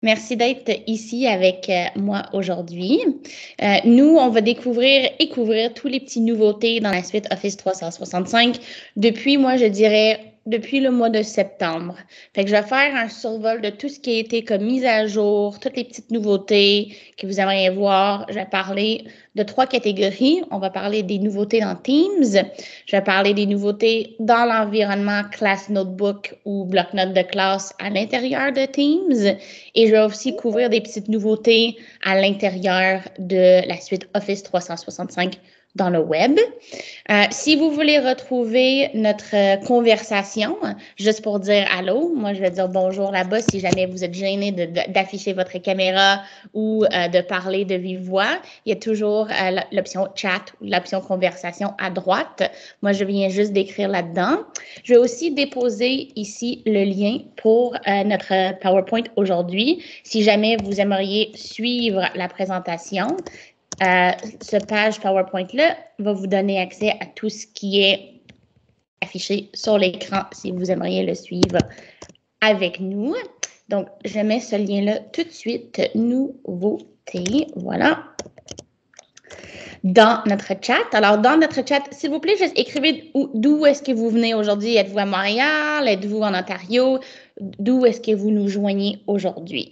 Merci d'être ici avec moi aujourd'hui. Nous, on va découvrir et couvrir tous les petits nouveautés dans la suite Office 365 depuis, moi, je dirais, depuis le mois de septembre. Fait que je vais faire un survol de tout ce qui a été comme mise à jour, toutes les petites nouveautés que vous aimeriez voir. Je vais parler de 3 catégories. On va parler des nouveautés dans Teams. Je vais parler des nouveautés dans l'environnement Class Notebook ou bloc-notes de classe à l'intérieur de Teams. Et je vais aussi couvrir des petites nouveautés à l'intérieur de la suite Office 365 dans le web. Si vous voulez retrouver notre conversation, juste pour dire allô, moi je vais dire bonjour là-bas si jamais vous êtes gêné d'afficher votre caméra ou de parler de vive voix. Il y a toujours l'option chat ou l'option conversation à droite. Moi, je viens juste d'écrire là-dedans. Je vais aussi déposer ici le lien pour notre PowerPoint aujourd'hui. Si jamais vous aimeriez suivre la présentation, ce page PowerPoint-là va vous donner accès à tout ce qui est affiché sur l'écran si vous aimeriez le suivre avec nous. Donc, je mets ce lien-là tout de suite. Nouveauté, voilà. Dans notre chat. Alors, dans notre chat, s'il vous plaît, juste écrivez d'où est-ce que vous venez aujourd'hui. Êtes-vous à Montréal? Êtes-vous en Ontario? D'où est-ce que vous nous joignez aujourd'hui?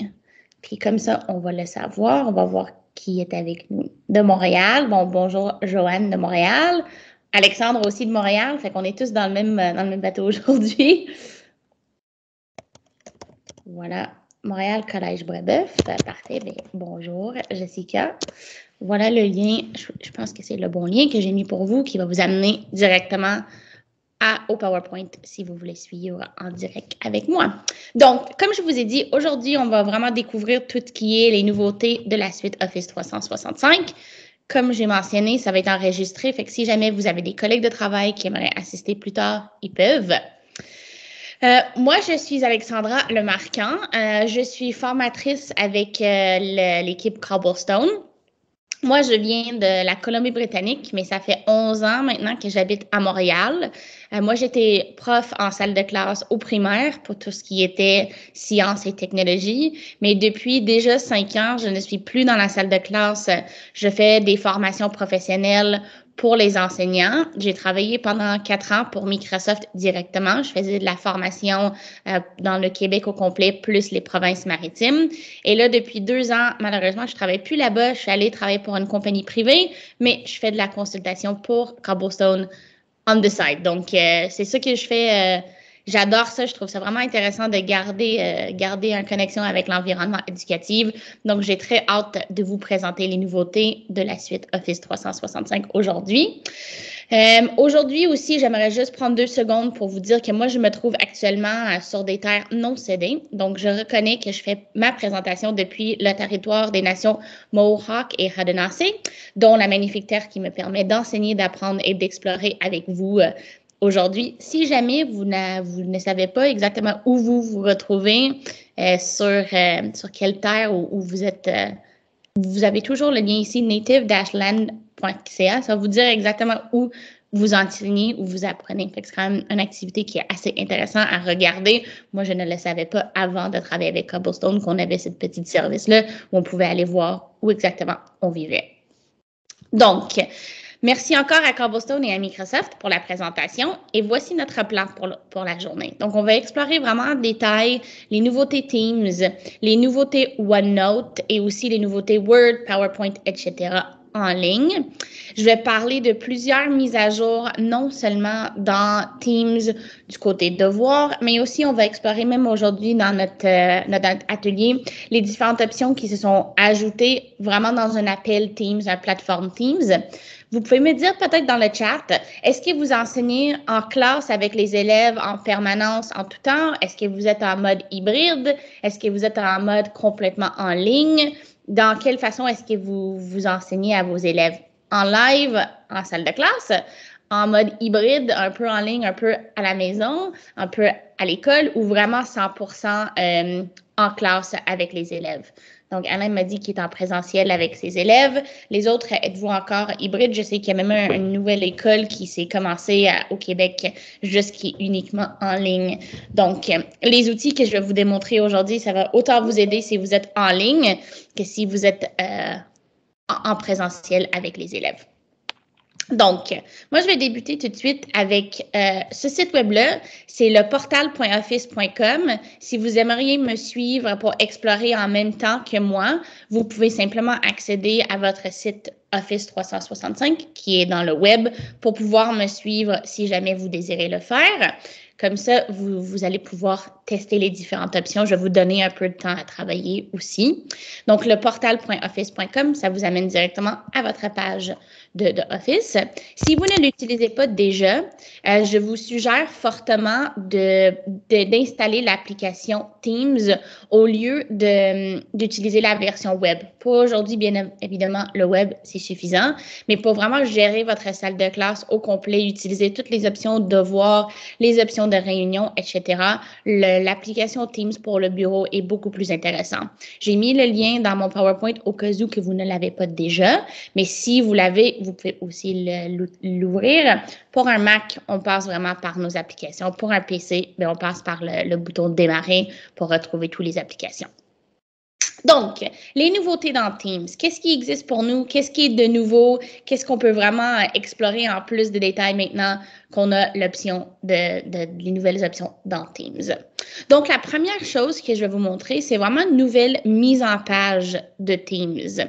Puis comme ça, on va le savoir. On va voir qui est avec nous de Montréal. Bon, bonjour, Joanne de Montréal. Alexandre aussi de Montréal. Fait qu'on est tous dans le même bateau aujourd'hui. Voilà. Montréal Collège Brébeuf. Parfait. Bien, bonjour, Jessica. Voilà le lien. Je pense que c'est le bon lien que j'ai mis pour vous qui va vous amener directement au PowerPoint si vous voulez suivre en direct avec moi. Donc, comme je vous ai dit, aujourd'hui, on va vraiment découvrir tout ce qui est les nouveautés de la suite Office 365. Comme j'ai mentionné, ça va être enregistré. Fait que si jamais vous avez des collègues de travail qui aimeraient assister plus tard, ils peuvent. Moi, je suis Alexandra Lemarquand. Je suis formatrice avec l'équipe Cobblestone. Moi, je viens de la Colombie-Britannique, mais ça fait 11 ans maintenant que j'habite à Montréal. Moi, j'étais prof en salle de classe au primaire pour tout ce qui était sciences et technologies. Mais depuis déjà 5 ans, je ne suis plus dans la salle de classe. Je fais des formations professionnelles pour les enseignants. J'ai travaillé pendant 4 ans pour Microsoft directement. Je faisais de la formation dans le Québec au complet, plus les provinces maritimes. Et là, depuis 2 ans, malheureusement, je ne travaille plus là-bas. Je suis allée travailler pour une compagnie privée, mais je fais de la consultation pour Cobblestone on the side. Donc, c'est ça que je fais. J'adore ça. Je trouve ça vraiment intéressant de garder une connexion avec l'environnement éducatif. Donc, j'ai très hâte de vous présenter les nouveautés de la suite Office 365 aujourd'hui. Aujourd'hui aussi, j'aimerais juste prendre 2 secondes pour vous dire que moi, je me trouve actuellement sur des terres non cédées. Donc, je reconnais que je fais ma présentation depuis le territoire des nations Mohawk et Haudenosaunee, dont la magnifique terre qui me permet d'enseigner, d'apprendre et d'explorer avec vous aujourd'hui. Si jamais vous ne savez pas exactement où vous vous retrouvez, sur quelle terre où vous êtes, vous avez toujours le lien ici, native-land.ca. Ça va vous dire exactement où vous enseignez, où vous apprenez. Fait que c'est quand même une activité qui est assez intéressante à regarder. Moi, je ne le savais pas avant de travailler avec Cobblestone qu'on avait ce petit service-là où on pouvait aller voir où exactement on vivait. Donc, merci encore à Cobblestone et à Microsoft pour la présentation. Et voici notre plan pour la journée. Donc, on va explorer vraiment en détail les nouveautés Teams, les nouveautés OneNote et aussi les nouveautés Word, PowerPoint, etc. en ligne. Je vais parler de plusieurs mises à jour, non seulement dans Teams du côté devoir, mais aussi on va explorer même aujourd'hui dans notre atelier les différentes options qui se sont ajoutées vraiment dans un appel Teams, une plateforme Teams. Vous pouvez me dire peut-être dans le chat, est-ce que vous enseignez en classe avec les élèves en permanence en tout temps? Est-ce que vous êtes en mode hybride? Est-ce que vous êtes en mode complètement en ligne? Dans quelle façon est-ce que vous enseignez à vos élèves? En live, en salle de classe, en mode hybride, un peu en ligne, un peu à la maison, un peu à l'école ou vraiment 100% en classe avec les élèves. Donc, Alain m'a dit qu'il est en présentiel avec ses élèves. Les autres, êtes-vous encore hybride? Je sais qu'il y a même une nouvelle école qui s'est commencée au Québec, juste qui est uniquement en ligne. Donc, les outils que je vais vous démontrer aujourd'hui, ça va autant vous aider si vous êtes en ligne que si vous êtes en présentiel avec les élèves. Donc, moi, je vais débuter tout de suite avec ce site web-là. C'est le portal.office.com. Si vous aimeriez me suivre pour explorer en même temps que moi, vous pouvez simplement accéder à votre site Office 365 qui est dans le web pour pouvoir me suivre si jamais vous désirez le faire. Comme ça, vous allez pouvoir tester les différentes options. Je vais vous donner un peu de temps à travailler aussi. Donc, le portal.office.com, ça vous amène directement à votre page de Office. Si vous ne l'utilisez pas déjà, je vous suggère fortement d'installer l'application Teams au lieu d'utiliser la version web. Pour aujourd'hui, bien évidemment, le web, c'est suffisant, mais pour vraiment gérer votre salle de classe au complet, utiliser toutes les options de devoirs, les options de réunion, etc., l'application Teams pour le bureau est beaucoup plus intéressant. J'ai mis le lien dans mon PowerPoint au cas où que vous ne l'avez pas déjà, mais si vous l'avez, vous pouvez aussi l'ouvrir. Pour un Mac, on passe vraiment par nos applications. Pour un PC, on passe par le bouton démarrer pour retrouver toutes les applications. Donc, les nouveautés dans Teams, qu'est-ce qui existe pour nous? Qu'est-ce qui est de nouveau? Qu'est-ce qu'on peut vraiment explorer en plus de détails maintenant qu'on a l'option les nouvelles options dans Teams? Donc, la première chose que je vais vous montrer, c'est vraiment une nouvelle mise en page de Teams.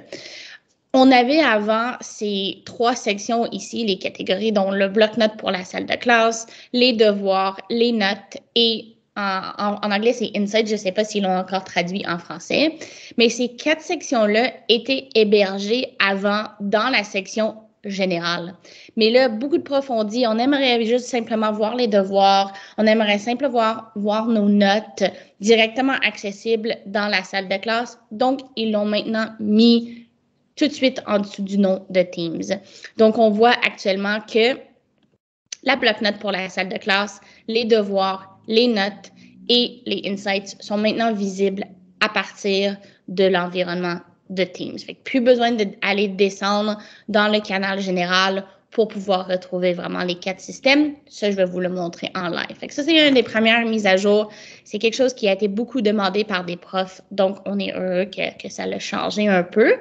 On avait avant ces 3 sections ici, les catégories, dont le bloc-notes pour la salle de classe, les devoirs, les notes et en anglais, c'est Insights. Je ne sais pas s'ils l'ont encore traduit en français. Mais ces 4 sections-là étaient hébergées avant dans la section générale. Mais là, beaucoup de profs ont dit, on aimerait juste simplement voir les devoirs, on aimerait simplement voir nos notes directement accessibles dans la salle de classe. Donc, ils l'ont maintenant mis tout de suite en dessous du nom de Teams. Donc, on voit actuellement que la bloc-notes pour la salle de classe, les devoirs, les notes et les insights sont maintenant visibles à partir de l'environnement de Teams. Fait que plus besoin d'aller descendre dans le canal général pour pouvoir retrouver vraiment les 4 systèmes. Ça, je vais vous le montrer en live. Fait que ça, c'est une des premières mises à jour. C'est quelque chose qui a été beaucoup demandé par des profs, donc on est heureux que ça l'a changé un peu.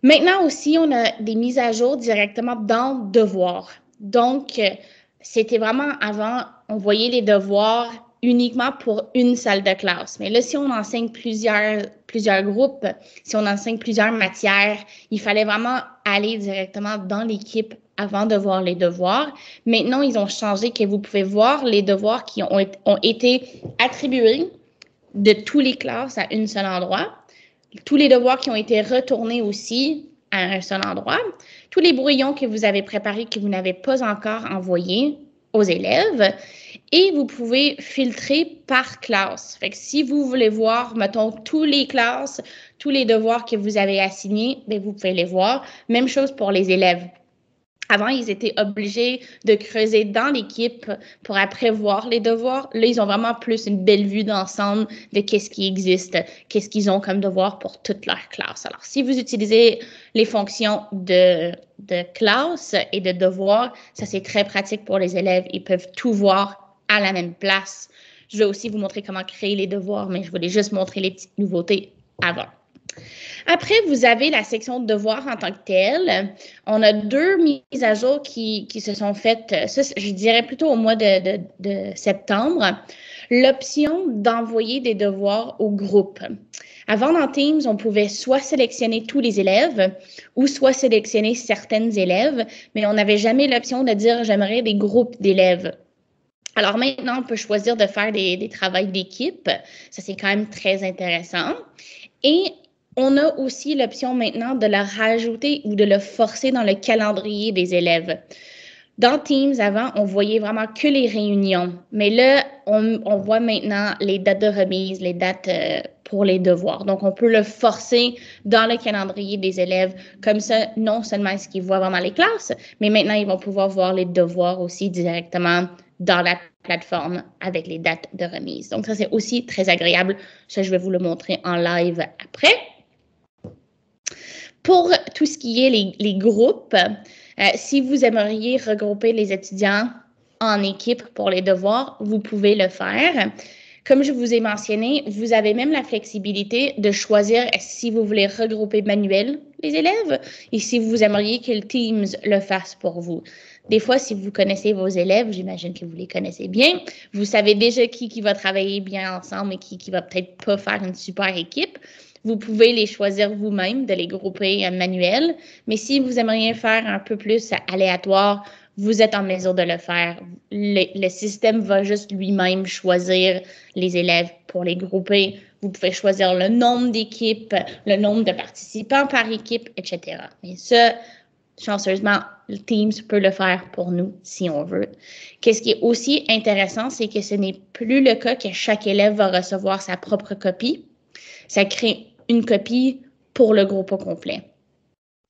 Maintenant aussi, on a des mises à jour directement dans Devoirs. Donc, c'était vraiment avant, on voyait les devoirs uniquement pour une salle de classe. Mais là, si on enseigne plusieurs groupes, si on enseigne plusieurs matières, il fallait vraiment aller directement dans l'équipe avant de voir les devoirs. Maintenant, ils ont changé que vous pouvez voir les devoirs qui ont été attribués de toutes les classes à un seul endroit. Tous les devoirs qui ont été retournés aussi à un seul endroit. Tous les brouillons que vous avez préparés que vous n'avez pas encore envoyés aux élèves. Et vous pouvez filtrer par classe. Fait que si vous voulez voir, mettons, toutes les classes, tous les devoirs que vous avez assignés, bien, vous pouvez les voir. Même chose pour les élèves. Avant, ils étaient obligés de creuser dans l'équipe pour après voir les devoirs. Là, ils ont vraiment plus une belle vue d'ensemble de qu'est-ce qui existe, qu'est-ce qu'ils ont comme devoir pour toute leur classe. Alors, si vous utilisez les fonctions de classe et de devoir, ça, c'est très pratique pour les élèves. Ils peuvent tout voir à la même place. Je vais aussi vous montrer comment créer les devoirs, mais je voulais juste montrer les petites nouveautés avant. Après, vous avez la section de devoirs en tant que telle. On a 2 mises à jour qui se sont faites, ça, je dirais plutôt au mois de septembre. L'option d'envoyer des devoirs au groupe. Avant, dans Teams, on pouvait soit sélectionner tous les élèves ou soit sélectionner certaines élèves, mais on n'avait jamais l'option de dire « j'aimerais des groupes d'élèves ». Alors maintenant, on peut choisir de faire des travaux d'équipe. Ça, c'est quand même très intéressant. Et on a aussi l'option maintenant de le rajouter ou de le forcer dans le calendrier des élèves. Dans Teams, avant, on voyait vraiment que les réunions. Mais là, on voit maintenant les dates de remise, les dates pour les devoirs. Donc, on peut le forcer dans le calendrier des élèves. Comme ça, non seulement est-ce qu'ils voient vraiment les classes, mais maintenant, ils vont pouvoir voir les devoirs aussi directement dans la plateforme avec les dates de remise. Donc, ça, c'est aussi très agréable. Ça, je vais vous le montrer en live après. Pour tout ce qui est les groupes, si vous aimeriez regrouper les étudiants en équipe pour les devoirs, vous pouvez le faire. Comme je vous ai mentionné, vous avez même la flexibilité de choisir si vous voulez regrouper manuel les élèves et si vous aimeriez que le Teams le fasse pour vous. Des fois, si vous connaissez vos élèves, j'imagine que vous les connaissez bien, vous savez déjà qui va travailler bien ensemble et qui va peut-être pas faire une super équipe. Vous pouvez les choisir vous-même, de les grouper manuel. Mais si vous aimeriez faire un peu plus aléatoire, vous êtes en mesure de le faire. Le système va juste lui-même choisir les élèves pour les grouper. Vous pouvez choisir le nombre d'équipes, le nombre de participants par équipe, etc. Mais ça, chanceusement, le Teams peut le faire pour nous si on veut. Qu'est-ce qui est aussi intéressant, c'est que ce n'est plus le cas que chaque élève va recevoir sa propre copie. Ça crée une copie pour le groupe au complet.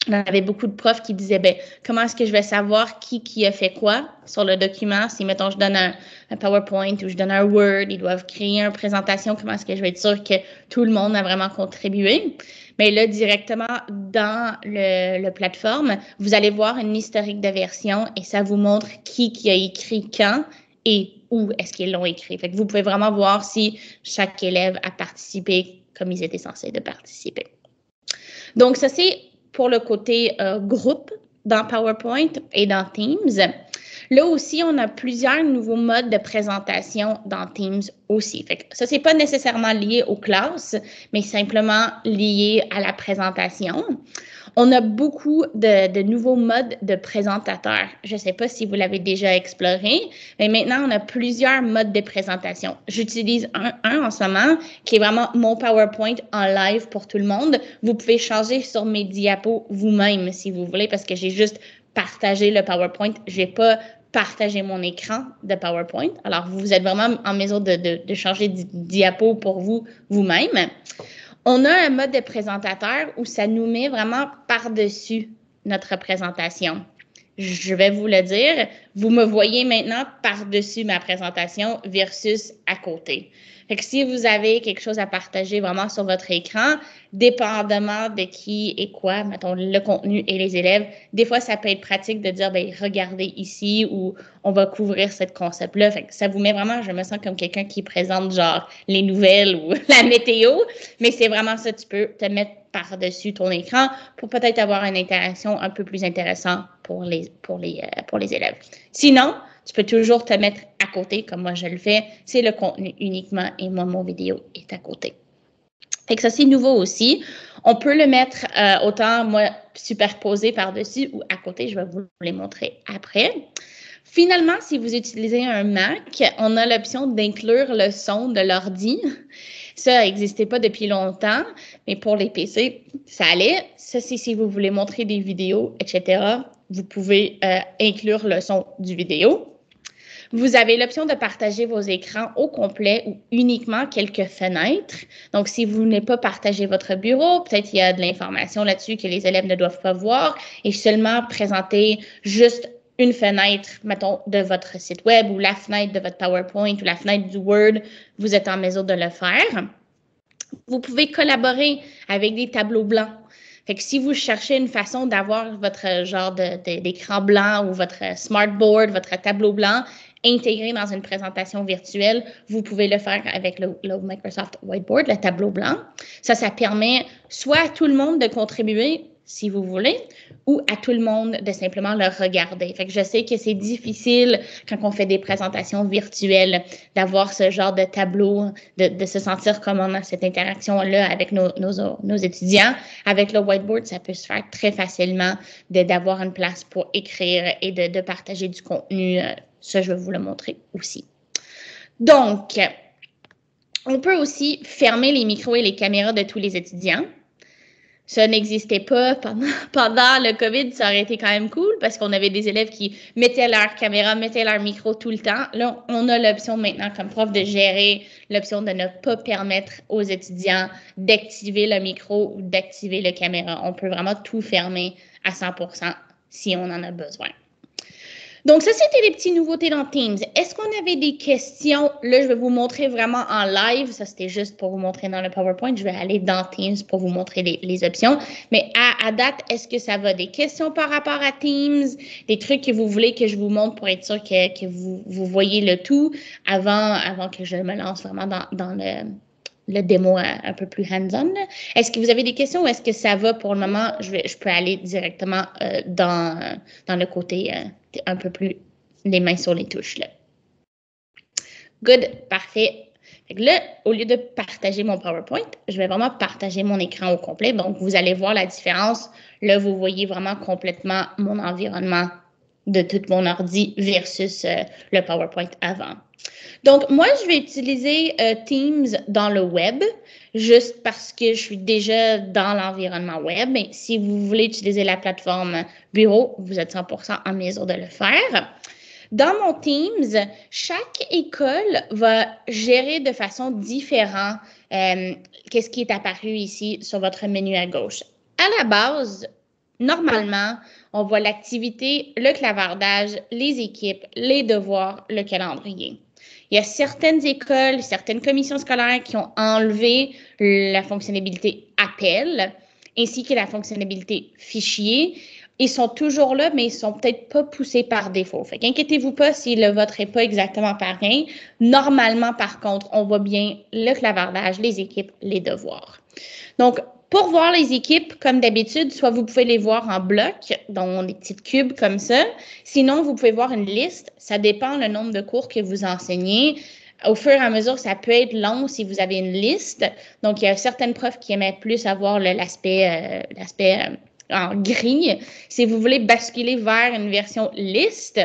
On avait beaucoup de profs qui disaient, ben, comment est-ce que je vais savoir qui a fait quoi sur le document? Si, mettons, je donne un PowerPoint ou je donne un Word, ils doivent créer une présentation, comment est-ce que je vais être sûr que tout le monde a vraiment contribué? Mais là, directement dans le plateforme, vous allez voir une historique de version et ça vous montre qui a écrit quand et où est-ce qu'ils l'ont écrit. Fait que vous pouvez vraiment voir si chaque élève a participé comme ils étaient censés de participer. Donc, ça, c'est pour le côté groupe dans PowerPoint et dans Teams. Là aussi, on a plusieurs nouveaux modes de présentation dans Teams aussi. Fait que ça, c'est pas nécessairement lié aux classes, mais simplement lié à la présentation. On a beaucoup de nouveaux modes de présentateurs. Je ne sais pas si vous l'avez déjà exploré, mais maintenant, on a plusieurs modes de présentation. J'utilise un en ce moment qui est vraiment mon PowerPoint en live pour tout le monde. Vous pouvez changer sur mes diapos vous-même si vous voulez parce que j'ai juste partagé le PowerPoint. Je n'ai pas partagé mon écran de PowerPoint. Alors, vous êtes vraiment en mesure de changer de diapo pour vous-même. On a un mode de présentateur où ça nous met vraiment par-dessus notre présentation. Je vais vous le dire, vous me voyez maintenant par-dessus ma présentation versus à côté. Fait que si vous avez quelque chose à partager vraiment sur votre écran, dépendamment de qui et quoi, mettons le contenu et les élèves, des fois, ça peut être pratique de dire, ben regardez ici ou on va couvrir ce concept-là. Fait que ça vous met vraiment, je me sens comme quelqu'un qui présente genre les nouvelles ou la météo, mais c'est vraiment ça, tu peux te mettre par-dessus ton écran pour peut-être avoir une interaction un peu plus intéressante pour les élèves. Sinon, tu peux toujours te mettre à côté, comme moi je le fais. C'est le contenu uniquement et moi, mon vidéo est à côté. Fait que ça, c'est nouveau aussi. On peut le mettre autant, moi, superposé par-dessus ou à côté. Je vais vous les montrer après. Finalement, si vous utilisez un Mac, on a l'option d'inclure le son de l'ordi. Ça n'existait pas depuis longtemps, mais pour les PC, ça allait. Ça, c'est si vous voulez montrer des vidéos, etc., vous pouvez inclure le son du vidéo. Vous avez l'option de partager vos écrans au complet ou uniquement quelques fenêtres. Donc, si vous n'avez pas partagé votre bureau, peut-être il y a de l'information là-dessus que les élèves ne doivent pas voir et seulement présenter juste une fenêtre, mettons, de votre site web ou la fenêtre de votre PowerPoint ou la fenêtre du Word, vous êtes en mesure de le faire. Vous pouvez collaborer avec des tableaux blancs. Fait que si vous cherchez une façon d'avoir votre genre d'écran blanc ou votre smartboard, votre tableau blanc intégré dans une présentation virtuelle, vous pouvez le faire avec le Microsoft Whiteboard, le tableau blanc. Ça permet soit à tout le monde de contribuer, si vous voulez, ou à tout le monde de simplement le regarder. Fait que je sais que c'est difficile quand on fait des présentations virtuelles d'avoir ce genre de tableau, de se sentir comme on a cette interaction-là avec nos étudiants. Avec le whiteboard, ça peut se faire très facilement d'avoir une place pour écrire et de partager du contenu. Ça, je vais vous le montrer aussi. Donc, on peut aussi fermer les micros et les caméras de tous les étudiants. Ça n'existait pas pendant le COVID, ça aurait été quand même cool parce qu'on avait des élèves qui mettaient leur caméra, mettaient leur micro tout le temps. Là, on a l'option maintenant comme prof de gérer l'option de ne pas permettre aux étudiants d'activer le micro ou d'activer la caméra. On peut vraiment tout fermer à 100% si on en a besoin. Donc, ça, c'était les petites nouveautés dans Teams. Est-ce qu'on avait des questions? Là, je vais vous montrer vraiment en live. Ça, c'était juste pour vous montrer dans le PowerPoint. Je vais aller dans Teams pour vous montrer les options. Mais à date, est-ce que ça va? Des questions par rapport à Teams? Des trucs que vous voulez que je vous montre pour être sûr que vous voyez le tout avant que je me lance vraiment dans le démo un peu plus hands-on. Est-ce que vous avez des questions ou est-ce que ça va pour le moment? Je peux aller directement dans le côté un peu plus les mains sur les touches. Là. Good, parfait. Fait que là, au lieu de partager mon PowerPoint, je vais vraiment partager mon écran au complet. Donc, vous allez voir la différence. Là, vous voyez vraiment complètement mon environnement de tout mon ordi versus le PowerPoint avant. Donc, moi, je vais utiliser Teams dans le web, juste parce que je suis déjà dans l'environnement web. Mais si vous voulez utiliser la plateforme bureau, vous êtes 100% en mesure de le faire. Dans mon Teams, chaque école va gérer de façon différente qu'est-ce qui est apparu ici sur votre menu à gauche. À la base, normalement, on voit l'activité, le clavardage, les équipes, les devoirs, le calendrier. Il y a certaines écoles, certaines commissions scolaires qui ont enlevé la fonctionnalité appel ainsi que la fonctionnalité fichier. Ils sont toujours là, mais ils sont peut-être pas poussés par défaut. Fait qu'inquiétez-vous pas si le vôtre n'est pas exactement pareil. Normalement, par contre, on voit bien le clavardage, les équipes, les devoirs. Donc, pour voir les équipes, comme d'habitude, soit vous pouvez les voir en bloc, dans des petites cubes comme ça. Sinon, vous pouvez voir une liste. Ça dépend le nombre de cours que vous enseignez. Au fur et à mesure, ça peut être long si vous avez une liste. Donc, il y a certaines profs qui aimaient plus avoir l'aspect en gris. Si vous voulez basculer vers une version liste,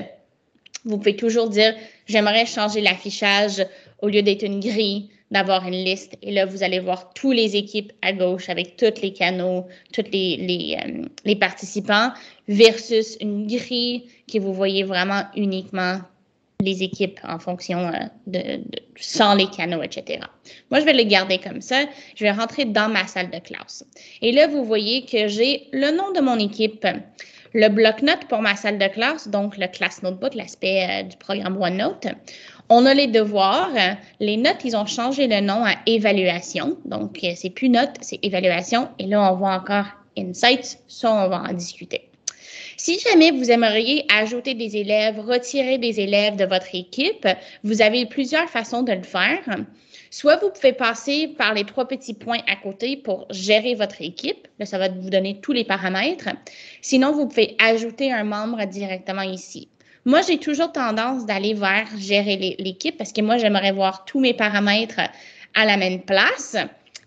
vous pouvez toujours dire « J'aimerais changer l'affichage au lieu d'être une grille, d'avoir une liste. » Et là, vous allez voir toutes les équipes à gauche avec tous les canaux, tous les participants versus une grille que vous voyez vraiment uniquement les équipes en fonction sans les canaux, etc. Moi, je vais les garder comme ça. Je vais rentrer dans ma salle de classe. Et là, vous voyez que j'ai le nom de mon équipe, le bloc-notes pour ma salle de classe, donc le Class Notebook, l'aspect du programme OneNote. On a les devoirs. Les notes, ils ont changé le nom à évaluation. Donc, c'est plus notes, c'est évaluation. Et là, on voit encore Insights. Ça, on va en discuter. Si jamais vous aimeriez ajouter des élèves, retirer des élèves de votre équipe, vous avez plusieurs façons de le faire. Soit vous pouvez passer par les 3 petits points à côté pour gérer votre équipe. Là, ça va vous donner tous les paramètres. Sinon, vous pouvez ajouter un membre directement ici. Moi, j'ai toujours tendance d'aller vers gérer l'équipe parce que moi, j'aimerais voir tous mes paramètres à la même place.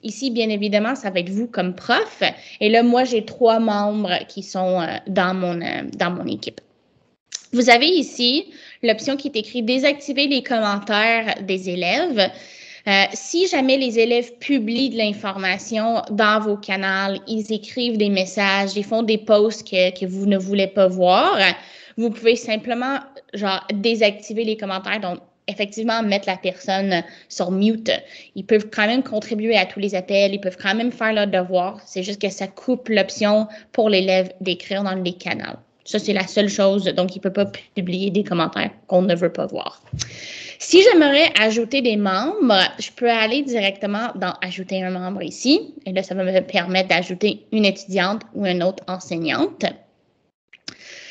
Ici, bien évidemment, ça va être vous comme prof. Et là, moi, j'ai 3 membres qui sont dans mon équipe. Vous avez ici l'option qui est écrite « Désactiver les commentaires des élèves ». Si jamais les élèves publient de l'information dans vos canaux, ils écrivent des messages, ils font des posts que vous ne voulez pas voir, vous pouvez simplement désactiver les commentaires. Donc, effectivement, mettre la personne sur mute. Ils peuvent quand même contribuer à tous les appels, ils peuvent quand même faire leur devoir. C'est juste que ça coupe l'option pour l'élève d'écrire dans les canaux. Ça, c'est la seule chose. Donc, il ne peut pas publier des commentaires qu'on ne veut pas voir. Si j'aimerais ajouter des membres, je peux aller directement dans « Ajouter un membre » ici. Et là, ça va me permettre d'ajouter une étudiante ou une autre enseignante.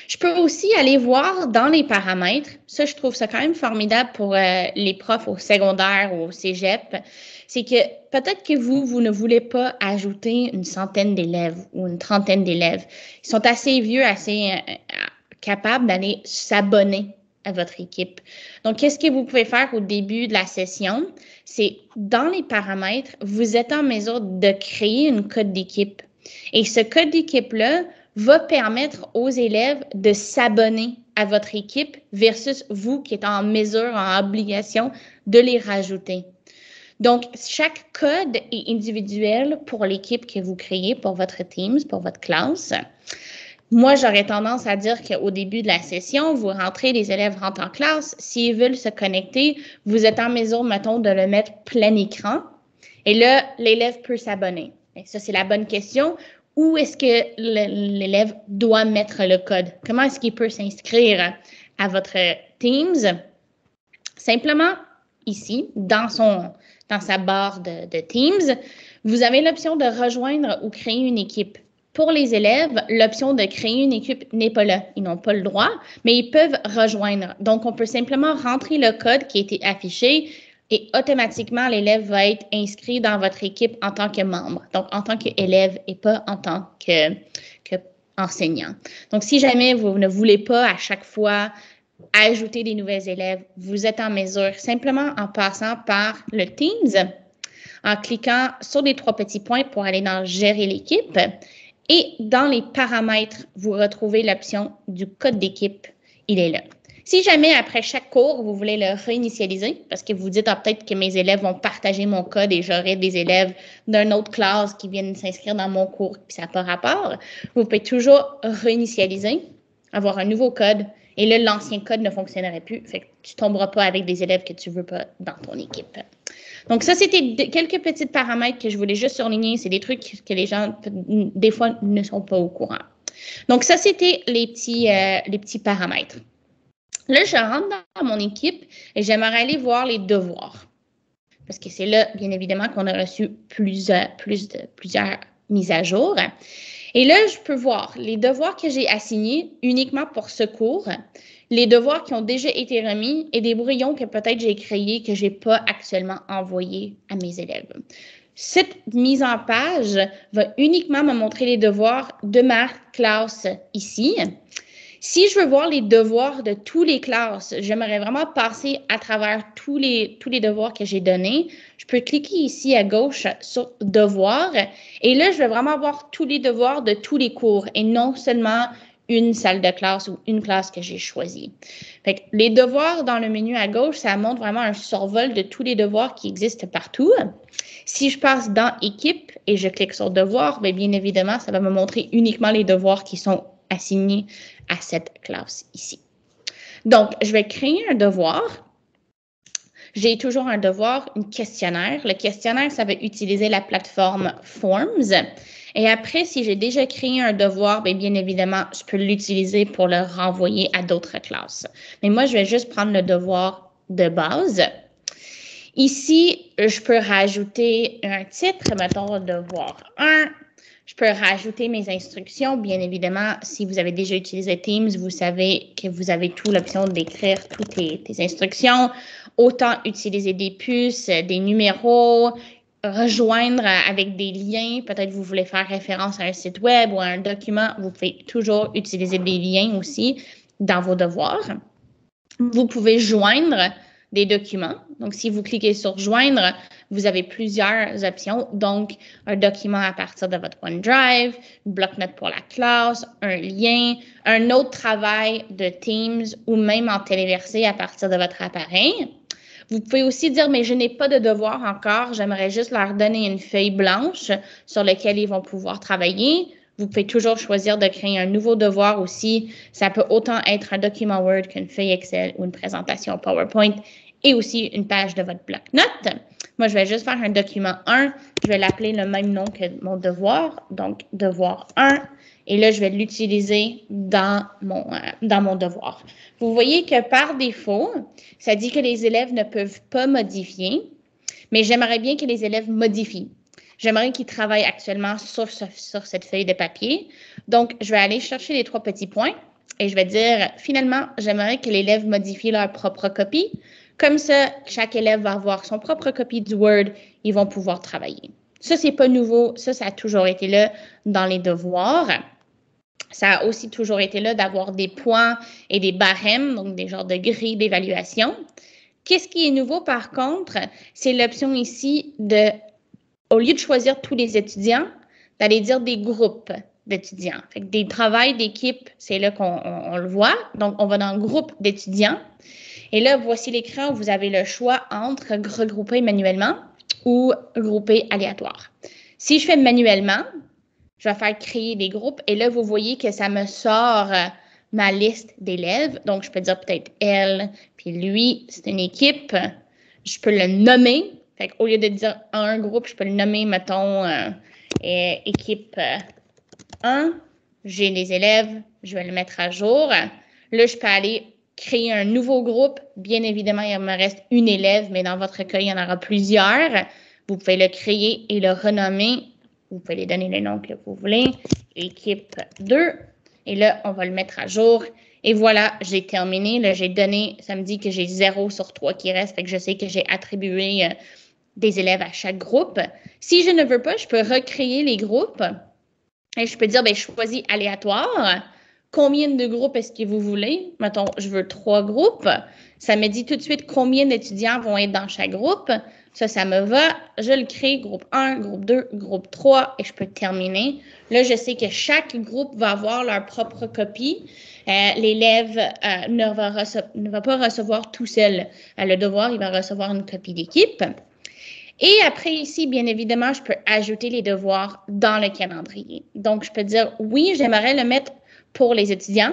Je peux aussi aller voir dans les paramètres. Ça, je trouve ça quand même formidable pour les profs au secondaire ou au cégep. C'est que peut-être que vous ne voulez pas ajouter une centaine d'élèves ou une trentaine d'élèves. Ils sont assez vieux, assez capables d'aller s'abonner à votre équipe. Donc, qu'est-ce que vous pouvez faire au début de la session? C'est dans les paramètres, vous êtes en mesure de créer une code d'équipe. Et ce code d'équipe-là va permettre aux élèves de s'abonner à votre équipe versus vous qui êtes en mesure, en obligation de les rajouter. Donc, chaque code est individuel pour l'équipe que vous créez, pour votre Teams, pour votre classe. Moi, j'aurais tendance à dire qu'au début de la session, vous rentrez, les élèves rentrent en classe. S'ils veulent se connecter, vous êtes en mesure, mettons, de le mettre plein écran. Et là, l'élève peut s'abonner. Et ça, c'est la bonne question. Où est-ce que l'élève doit mettre le code? Comment est-ce qu'il peut s'inscrire à votre Teams, simplement ici, dans sa barre de Teams, vous avez l'option de rejoindre ou créer une équipe. Pour les élèves, l'option de créer une équipe n'est pas là. Ils n'ont pas le droit, mais ils peuvent rejoindre. Donc, on peut simplement rentrer le code qui a été affiché et automatiquement, l'élève va être inscrit dans votre équipe en tant que membre, donc en tant qu'élève et pas en tant qu'enseignant. Donc, si jamais vous ne voulez pas à chaque fois ajouter des nouveaux élèves, vous êtes en mesure, simplement en passant par le Teams, en cliquant sur les 3 petits points pour aller dans « Gérer l'équipe ». Et dans les paramètres, vous retrouvez l'option du code d'équipe. Il est là. Si jamais, après chaque cours, vous voulez le réinitialiser, parce que vous dites peut-être que mes élèves vont partager mon code et j'aurai des élèves d'une autre classe qui viennent s'inscrire dans mon cours, puis ça n'a pas rapport, vous pouvez toujours réinitialiser, avoir un nouveau code, et là, l'ancien code ne fonctionnerait plus. Fait que tu ne tomberas pas avec des élèves que tu ne veux pas dans ton équipe. Donc, ça, c'était quelques petits paramètres que je voulais juste surligner. C'est des trucs que les gens, des fois, ne sont pas au courant. Donc, ça, c'était les petits paramètres. Là, je rentre dans mon équipe et j'aimerais aller voir les devoirs. Parce que c'est là, bien évidemment, qu'on a reçu plusieurs mises à jour. Et là, je peux voir les devoirs que j'ai assignés uniquement pour ce cours, les devoirs qui ont déjà été remis et des brouillons que peut-être j'ai créés que je n'ai pas actuellement envoyés à mes élèves. Cette mise en page va uniquement me montrer les devoirs de ma classe ici. Si je veux voir les devoirs de toutes les classes, j'aimerais vraiment passer à travers tous les devoirs que j'ai donnés. Je peux cliquer ici à gauche sur « Devoirs » et là, je vais vraiment voir tous les devoirs de tous les cours et non seulement une salle de classe ou une classe que j'ai choisie. Fait que les devoirs dans le menu à gauche, ça montre vraiment un survol de tous les devoirs qui existent partout. Si je passe dans « Équipe » et je clique sur « Devoirs », bien évidemment, ça va me montrer uniquement les devoirs qui sont assignés à cette classe ici. Donc, je vais créer un devoir. J'ai toujours un devoir, un questionnaire. Le questionnaire, ça va utiliser la plateforme Forms. Et après, si j'ai déjà créé un devoir, bien évidemment, je peux l'utiliser pour le renvoyer à d'autres classes. Mais moi, je vais juste prendre le devoir de base. Ici, je peux rajouter un titre, mettons devoir 1. Je peux rajouter mes instructions. Bien évidemment, si vous avez déjà utilisé Teams, vous savez que vous avez tout l'option d'écrire toutes tes instructions. Autant utiliser des puces, des numéros, rejoindre avec des liens. Peut-être vous voulez faire référence à un site web ou à un document. Vous pouvez toujours utiliser des liens aussi dans vos devoirs. Vous pouvez joindre des documents. Donc, si vous cliquez sur « Joindre », vous avez plusieurs options. Donc, un document à partir de votre OneDrive, une bloc-notes pour la classe, un lien, un autre travail de Teams ou même en téléversé à partir de votre appareil. Vous pouvez aussi dire « Mais je n'ai pas de devoir encore, j'aimerais juste leur donner une feuille blanche sur laquelle ils vont pouvoir travailler. » Vous pouvez toujours choisir de créer un nouveau devoir aussi. Ça peut autant être un document Word qu'une feuille Excel ou une présentation PowerPoint et aussi une page de votre bloc-notes. Moi, je vais juste faire un document 1. Je vais l'appeler le même nom que mon devoir, donc devoir 1. Et là, je vais l'utiliser dans mon devoir. Vous voyez que par défaut, ça dit que les élèves ne peuvent pas modifier, mais j'aimerais bien que les élèves modifient. J'aimerais qu'ils travaillent actuellement sur cette feuille de papier. Donc, je vais aller chercher les 3 petits points et je vais dire, finalement, j'aimerais que l'élève modifie leur propre copie. Comme ça, chaque élève va avoir son propre copie du Word. Ils vont pouvoir travailler. Ça, c'est pas nouveau. Ça a toujours été là dans les devoirs. Ça a aussi toujours été là d'avoir des points et des barèmes, donc des genres de grilles d'évaluation. Qu'est-ce qui est nouveau, par contre, c'est l'option ici de, au lieu de choisir tous les étudiants, d'aller dire des groupes d'étudiants. Fait que des travails d'équipe, c'est là qu'on le voit. Donc, on va dans le groupe d'étudiants. Et là, voici l'écran où vous avez le choix entre regrouper manuellement ou grouper aléatoire. Si je fais manuellement, je vais faire créer des groupes et là, vous voyez que ça me sort ma liste d'élèves. Donc, je peux dire peut-être elle, puis lui, c'est une équipe. Je peux le nommer. Fait qu'au lieu de dire un groupe, je peux le nommer, mettons, équipe 1. J'ai des élèves, je vais le mettre à jour. Là, je peux aller créer un nouveau groupe. Bien évidemment, il me reste une élève, mais dans votre cas, il y en aura plusieurs. Vous pouvez le créer et le renommer. Vous pouvez les donner les noms que vous voulez. Équipe 2. Et là, on va le mettre à jour. Et voilà, j'ai terminé. Là, j'ai donné, ça me dit que j'ai 0 sur 3 qui reste. Fait que je sais que j'ai attribué des élèves à chaque groupe. Si je ne veux pas, je peux recréer les groupes. Et je peux dire, bien, choisis aléatoire. Combien de groupes est-ce que vous voulez? Mettons, je veux 3 groupes. Ça me dit tout de suite combien d'étudiants vont être dans chaque groupe. Ça me va. Je le crée, groupe 1, groupe 2, groupe 3, et je peux terminer. Là, je sais que chaque groupe va avoir leur propre copie. L'élève ne va pas recevoir tout seul le devoir, il va recevoir une copie d'équipe. Et après ici, bien évidemment, je peux ajouter les devoirs dans le calendrier. Donc, je peux dire, oui, j'aimerais le mettre pour les étudiants.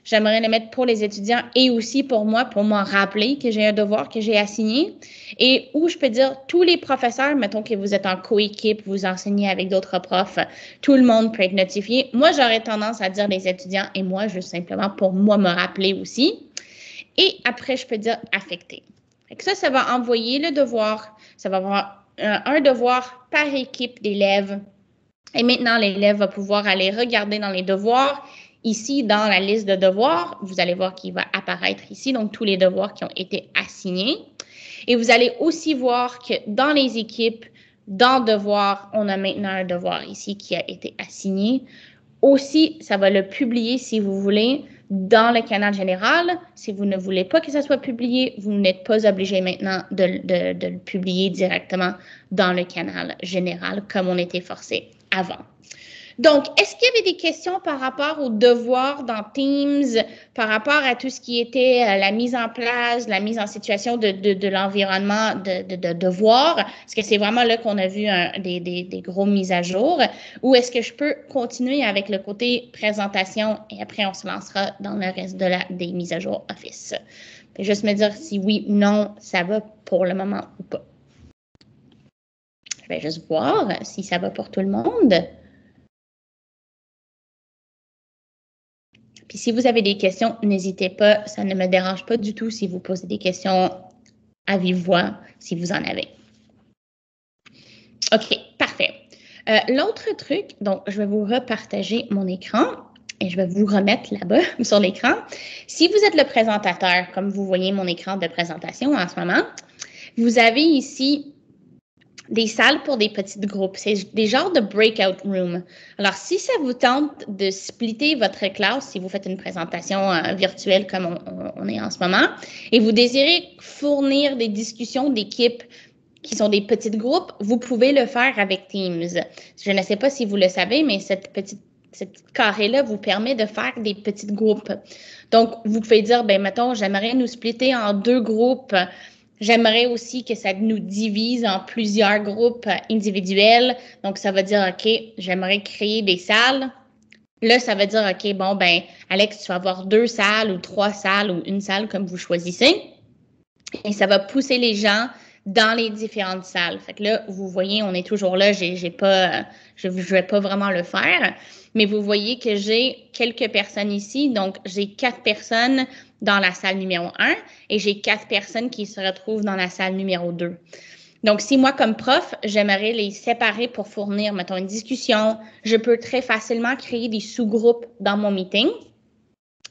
J'aimerais le mettre pour les étudiants et aussi pour moi, pour m'en rappeler que j'ai un devoir que j'ai assigné. Et où je peux dire, tous les professeurs, mettons que vous êtes en coéquipe, vous enseignez avec d'autres profs, tout le monde peut être notifié. Moi, j'aurais tendance à dire les étudiants et moi, juste simplement pour moi me rappeler aussi. Et après, je peux dire affecter. Ça va envoyer le devoir. Ça va avoir un devoir par équipe d'élèves. Et maintenant, l'élève va pouvoir aller regarder dans les devoirs. Ici, dans la liste de devoirs, vous allez voir qu'il va apparaître ici, donc tous les devoirs qui ont été assignés. Et vous allez aussi voir que dans les équipes, dans devoirs, on a maintenant un devoir ici qui a été assigné. Aussi, ça va le publier si vous voulez dans le canal général. Si vous ne voulez pas que ça soit publié, vous n'êtes pas obligé maintenant de le publier directement dans le canal général comme on était forcé avant. Donc, est-ce qu'il y avait des questions par rapport aux devoirs dans Teams, par rapport à tout ce qui était la mise en place, la mise en situation de l'environnement de devoirs? Est-ce que c'est vraiment là qu'on a vu des gros mises à jour? Ou est-ce que je peux continuer avec le côté présentation et après on se lancera dans le reste des mises à jour Office? Puis juste me dire si oui ou non, ça va pour le moment ou pas. Je vais juste voir si ça va pour tout le monde. Puis si vous avez des questions, n'hésitez pas, ça ne me dérange pas du tout si vous posez des questions à vive voix, si vous en avez. OK, parfait. L'autre truc, donc je vais vous repartager mon écran et je vais vous remettre là-bas sur l'écran. Si vous êtes le présentateur, comme vous voyez mon écran de présentation en ce moment, vous avez ici des salles pour des petits groupes. C'est des genres de breakout room. Alors, si ça vous tente de splitter votre classe, si vous faites une présentation virtuelle comme on est en ce moment, et vous désirez fournir des discussions d'équipe qui sont des petits groupes, vous pouvez le faire avec Teams. Je ne sais pas si vous le savez, mais cette petite carré-là vous permet de faire des petits groupes. Donc, vous pouvez dire, ben mettons, j'aimerais nous splitter en 2 groupes. J'aimerais aussi que ça nous divise en plusieurs groupes individuels. Donc, ça veut dire, OK, j'aimerais créer des salles. Là, ça veut dire, OK, bon, ben, Alex, tu vas avoir 2 salles ou 3 salles ou une salle comme vous choisissez. Et ça va pousser les gens dans les différentes salles. Fait que là, vous voyez, on est toujours là. Je ne vais pas vraiment le faire. Mais vous voyez que j'ai quelques personnes ici. Donc, j'ai 4 personnes dans la salle numéro 1 et j'ai 4 personnes qui se retrouvent dans la salle numéro 2. Donc, si moi, comme prof, j'aimerais les séparer pour fournir, mettons, une discussion, je peux très facilement créer des sous-groupes dans mon meeting.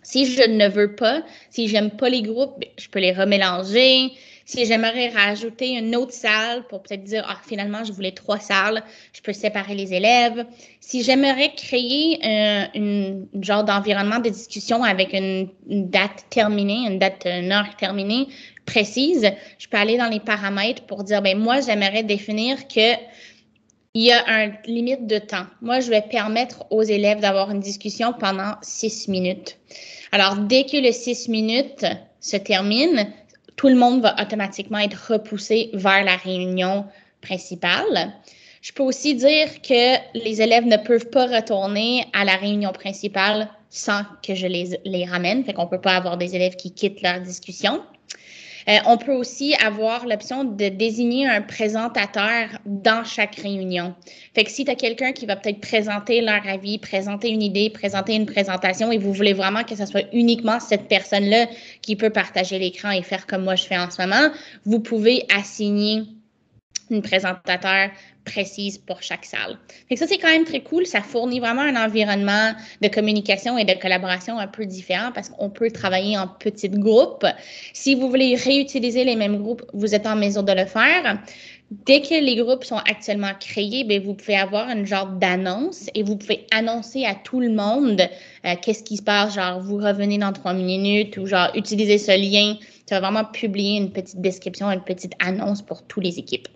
Si je ne veux pas, si j'aime pas les groupes, je peux les remélanger. Si j'aimerais rajouter une autre salle pour peut-être dire, ah, finalement, je voulais 3 salles, je peux séparer les élèves. Si j'aimerais créer une genre d'environnement de discussion avec une date terminée, une heure terminée précise, je peux aller dans les paramètres pour dire, ben moi, j'aimerais définir que il y a une limite de temps. Moi, je vais permettre aux élèves d'avoir une discussion pendant 6 minutes. Alors, dès que les 6 minutes se terminent, tout le monde va automatiquement être repoussé vers la réunion principale. Je peux aussi dire que les élèves ne peuvent pas retourner à la réunion principale sans que je les ramène. Fait qu'on ne peut pas avoir des élèves qui quittent leur discussion. On peut aussi avoir l'option de désigner un présentateur dans chaque réunion. Fait que si tu as quelqu'un qui va peut-être présenter leur avis, présenter une idée, présenter une présentation et vous voulez vraiment que ce soit uniquement cette personne-là qui peut partager l'écran et faire comme moi je fais en ce moment, vous pouvez assigner une présentateur précise pour chaque salle. Fait que ça, c'est quand même très cool. Ça fournit vraiment un environnement de communication et de collaboration un peu différent parce qu'on peut travailler en petits groupes. Si vous voulez réutiliser les mêmes groupes, vous êtes en mesure de le faire. Dès que les groupes sont actuellement créés, bien, vous pouvez avoir une genre d'annonce et vous pouvez annoncer à tout le monde qu'est-ce qui se passe, genre vous revenez dans 3 minutes ou genre utilisez ce lien. Tu vas vraiment publier une petite description, une petite annonce pour toutes les équipes.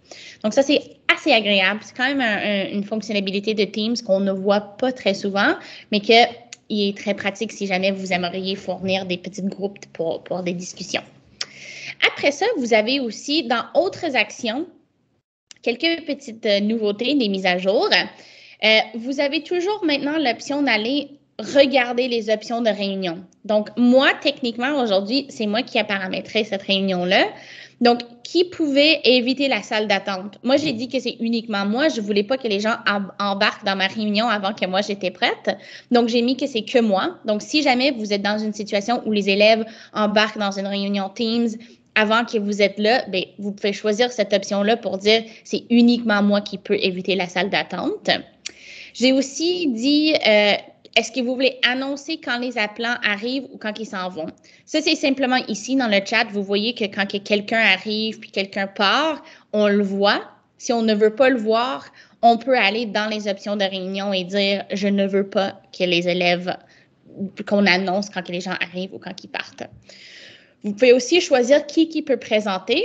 Donc ça, c'est assez agréable. C'est quand même une fonctionnalité de Teams qu'on ne voit pas très souvent, mais qui est très pratique si jamais vous aimeriez fournir des petits groupes pour des discussions. Après ça, vous avez aussi dans autres actions, quelques petites nouveautés, des mises à jour. Vous avez toujours maintenant l'option d'aller regarder les options de réunion. Donc, moi, techniquement, aujourd'hui, c'est moi qui ai paramétré cette réunion-là. Donc, qui pouvait éviter la salle d'attente? Moi, j'ai dit que c'est uniquement moi. Je ne voulais pas que les gens embarquent dans ma réunion avant que moi, j'étais prête. Donc, j'ai mis que c'est que moi. Donc, si jamais vous êtes dans une situation où les élèves embarquent dans une réunion Teams, avant que vous êtes là, bien, vous pouvez choisir cette option-là pour dire c'est uniquement moi qui peux éviter la salle d'attente. J'ai aussi dit est-ce que vous voulez annoncer quand les appelants arrivent ou quand ils s'en vont? Ça, c'est simplement ici dans le chat, vous voyez que quand quelqu'un arrive puis quelqu'un part, on le voit. Si on ne veut pas le voir, on peut aller dans les options de réunion et dire je ne veux pas que les élèves, qu'on annonce quand les gens arrivent ou quand ils partent. Vous pouvez aussi choisir qui peut présenter.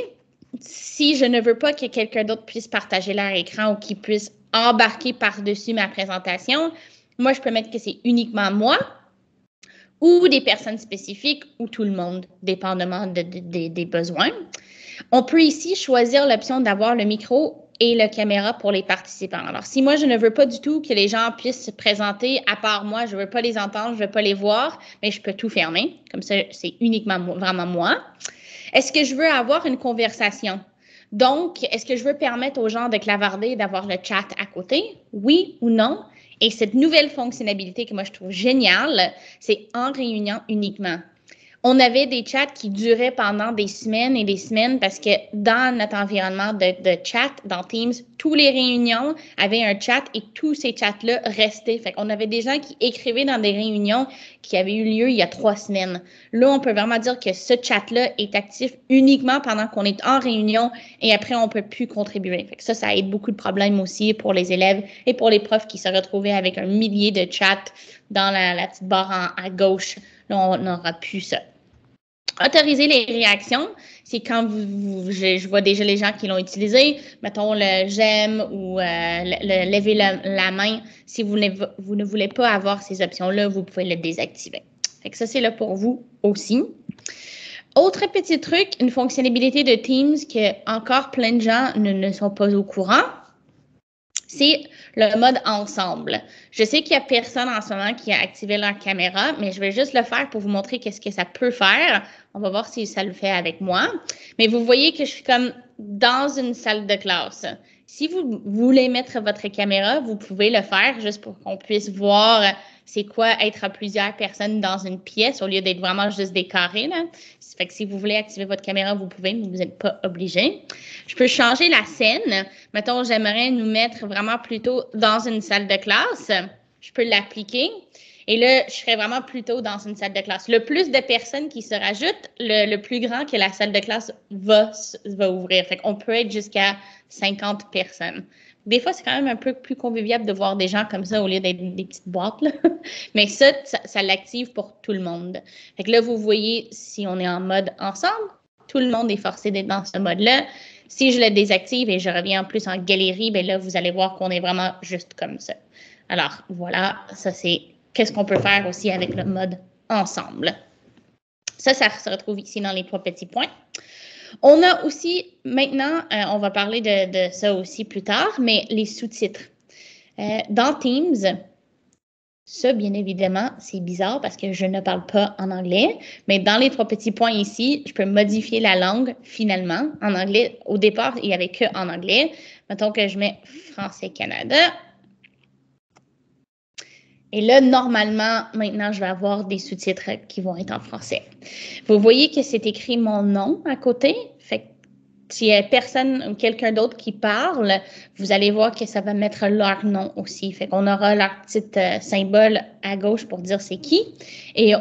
Si je ne veux pas que quelqu'un d'autre puisse partager leur écran ou qu'il puisse embarquer par-dessus ma présentation, moi, je peux mettre que c'est uniquement moi ou des personnes spécifiques ou tout le monde, dépendamment des besoins. On peut ici choisir l'option d'avoir le micro et la caméra pour les participants. Alors, si moi, je ne veux pas du tout que les gens puissent se présenter à part moi, je ne veux pas les entendre, je ne veux pas les voir, mais je peux tout fermer. Comme ça, c'est uniquement vraiment moi. Est-ce que je veux avoir une conversation? Donc, est-ce que je veux permettre aux gens de clavarder, d'avoir le chat à côté? Oui ou non? Et cette nouvelle fonctionnalité que moi, je trouve géniale, c'est en réunion uniquement. On avait des chats qui duraient pendant des semaines et des semaines parce que dans notre environnement de chat, dans Teams, toutes les réunions avaient un chat et tous ces chats-là restaient. Fait qu'on avait des gens qui écrivaient dans des réunions qui avaient eu lieu il y a 3 semaines. Là, on peut vraiment dire que ce chat-là est actif uniquement pendant qu'on est en réunion et après, on ne peut plus contribuer. Fait que ça aide beaucoup de problèmes aussi pour les élèves et pour les profs qui se retrouvaient avec un millier de chats dans la petite barre à gauche. Là, on n'aura plus ça. Autoriser les réactions, c'est quand je vois déjà les gens qui l'ont utilisé, mettons le j'aime ou le lever la main. Si vous ne voulez pas avoir ces options-là, vous pouvez le désactiver. Fait que ça, c'est là pour vous aussi. Autre petit truc, une fonctionnalité de Teams que encore plein de gens ne sont pas au courant, c'est le mode ensemble. Je sais qu'il n'y a personne en ce moment qui a activé leur caméra, mais je vais juste le faire pour vous montrer qu'est-ce que ça peut faire. On va voir si ça le fait avec moi. Mais vous voyez que je suis comme dans une salle de classe. Si vous voulez mettre votre caméra, vous pouvez le faire juste pour qu'on puisse voir c'est quoi être à plusieurs personnes dans une pièce au lieu d'être vraiment juste des carrés, là. Fait que si vous voulez activer votre caméra, vous pouvez, mais vous n'êtes pas obligé. Je peux changer la scène. Mettons, j'aimerais nous mettre vraiment plutôt dans une salle de classe. Je peux l'appliquer. Et là, je serais vraiment plutôt dans une salle de classe. Le plus de personnes qui se rajoutent, le plus grand que la salle de classe va ouvrir. Fait qu'on peut être jusqu'à 50 personnes. Des fois, c'est quand même un peu plus convivial de voir des gens comme ça au lieu d'être des petites boîtes, là. Mais ça l'active pour tout le monde. Fait que là, vous voyez, si on est en mode ensemble, tout le monde est forcé d'être dans ce mode-là. Si je le désactive et je reviens en plus en galerie, bien là, vous allez voir qu'on est vraiment juste comme ça. Alors, voilà, ça c'est qu'est-ce qu'on peut faire aussi avec le mode ensemble. Ça se retrouve ici dans les 3 petits points. On a aussi, maintenant, on va parler de ça aussi plus tard, mais les sous-titres. Dans Teams, Ça, bien évidemment, c'est bizarre parce que je ne parle pas en anglais, mais dans les 3 petits points ici, je peux modifier la langue finalement. En anglais, au départ, il n'y avait que en anglais. Mettons que je mets Français Canada. Et là, normalement, maintenant, je vais avoir des sous-titres qui vont être en français. Vous voyez que c'est écrit mon nom à côté. Fait que s'il y a personne ou quelqu'un d'autre qui parle, vous allez voir que ça va mettre leur nom aussi. Fait qu'on aura leur petit symbole à gauche pour dire c'est qui. Et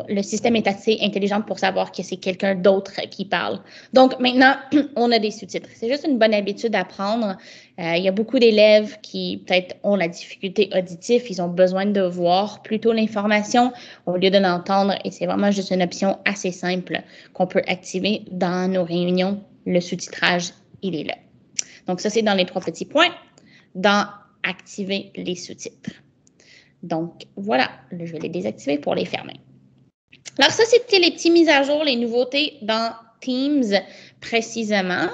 le système est assez intelligent pour savoir que c'est quelqu'un d'autre qui parle. Donc, maintenant, on a des sous-titres. C'est juste une bonne habitude à prendre. Il y a beaucoup d'élèves qui peut-être ont la difficulté auditive. Ils ont besoin de voir plutôt l'information au lieu de l'entendre. Et c'est vraiment juste une option assez simple qu'on peut activer dans nos réunions. Le sous-titrage, il est là. Donc, ça, c'est dans les 3 petits points, dans activer les sous-titres. Donc, voilà, je vais les désactiver pour les fermer. Alors, ça, c'était les petites mises à jour, les nouveautés dans Teams précisément.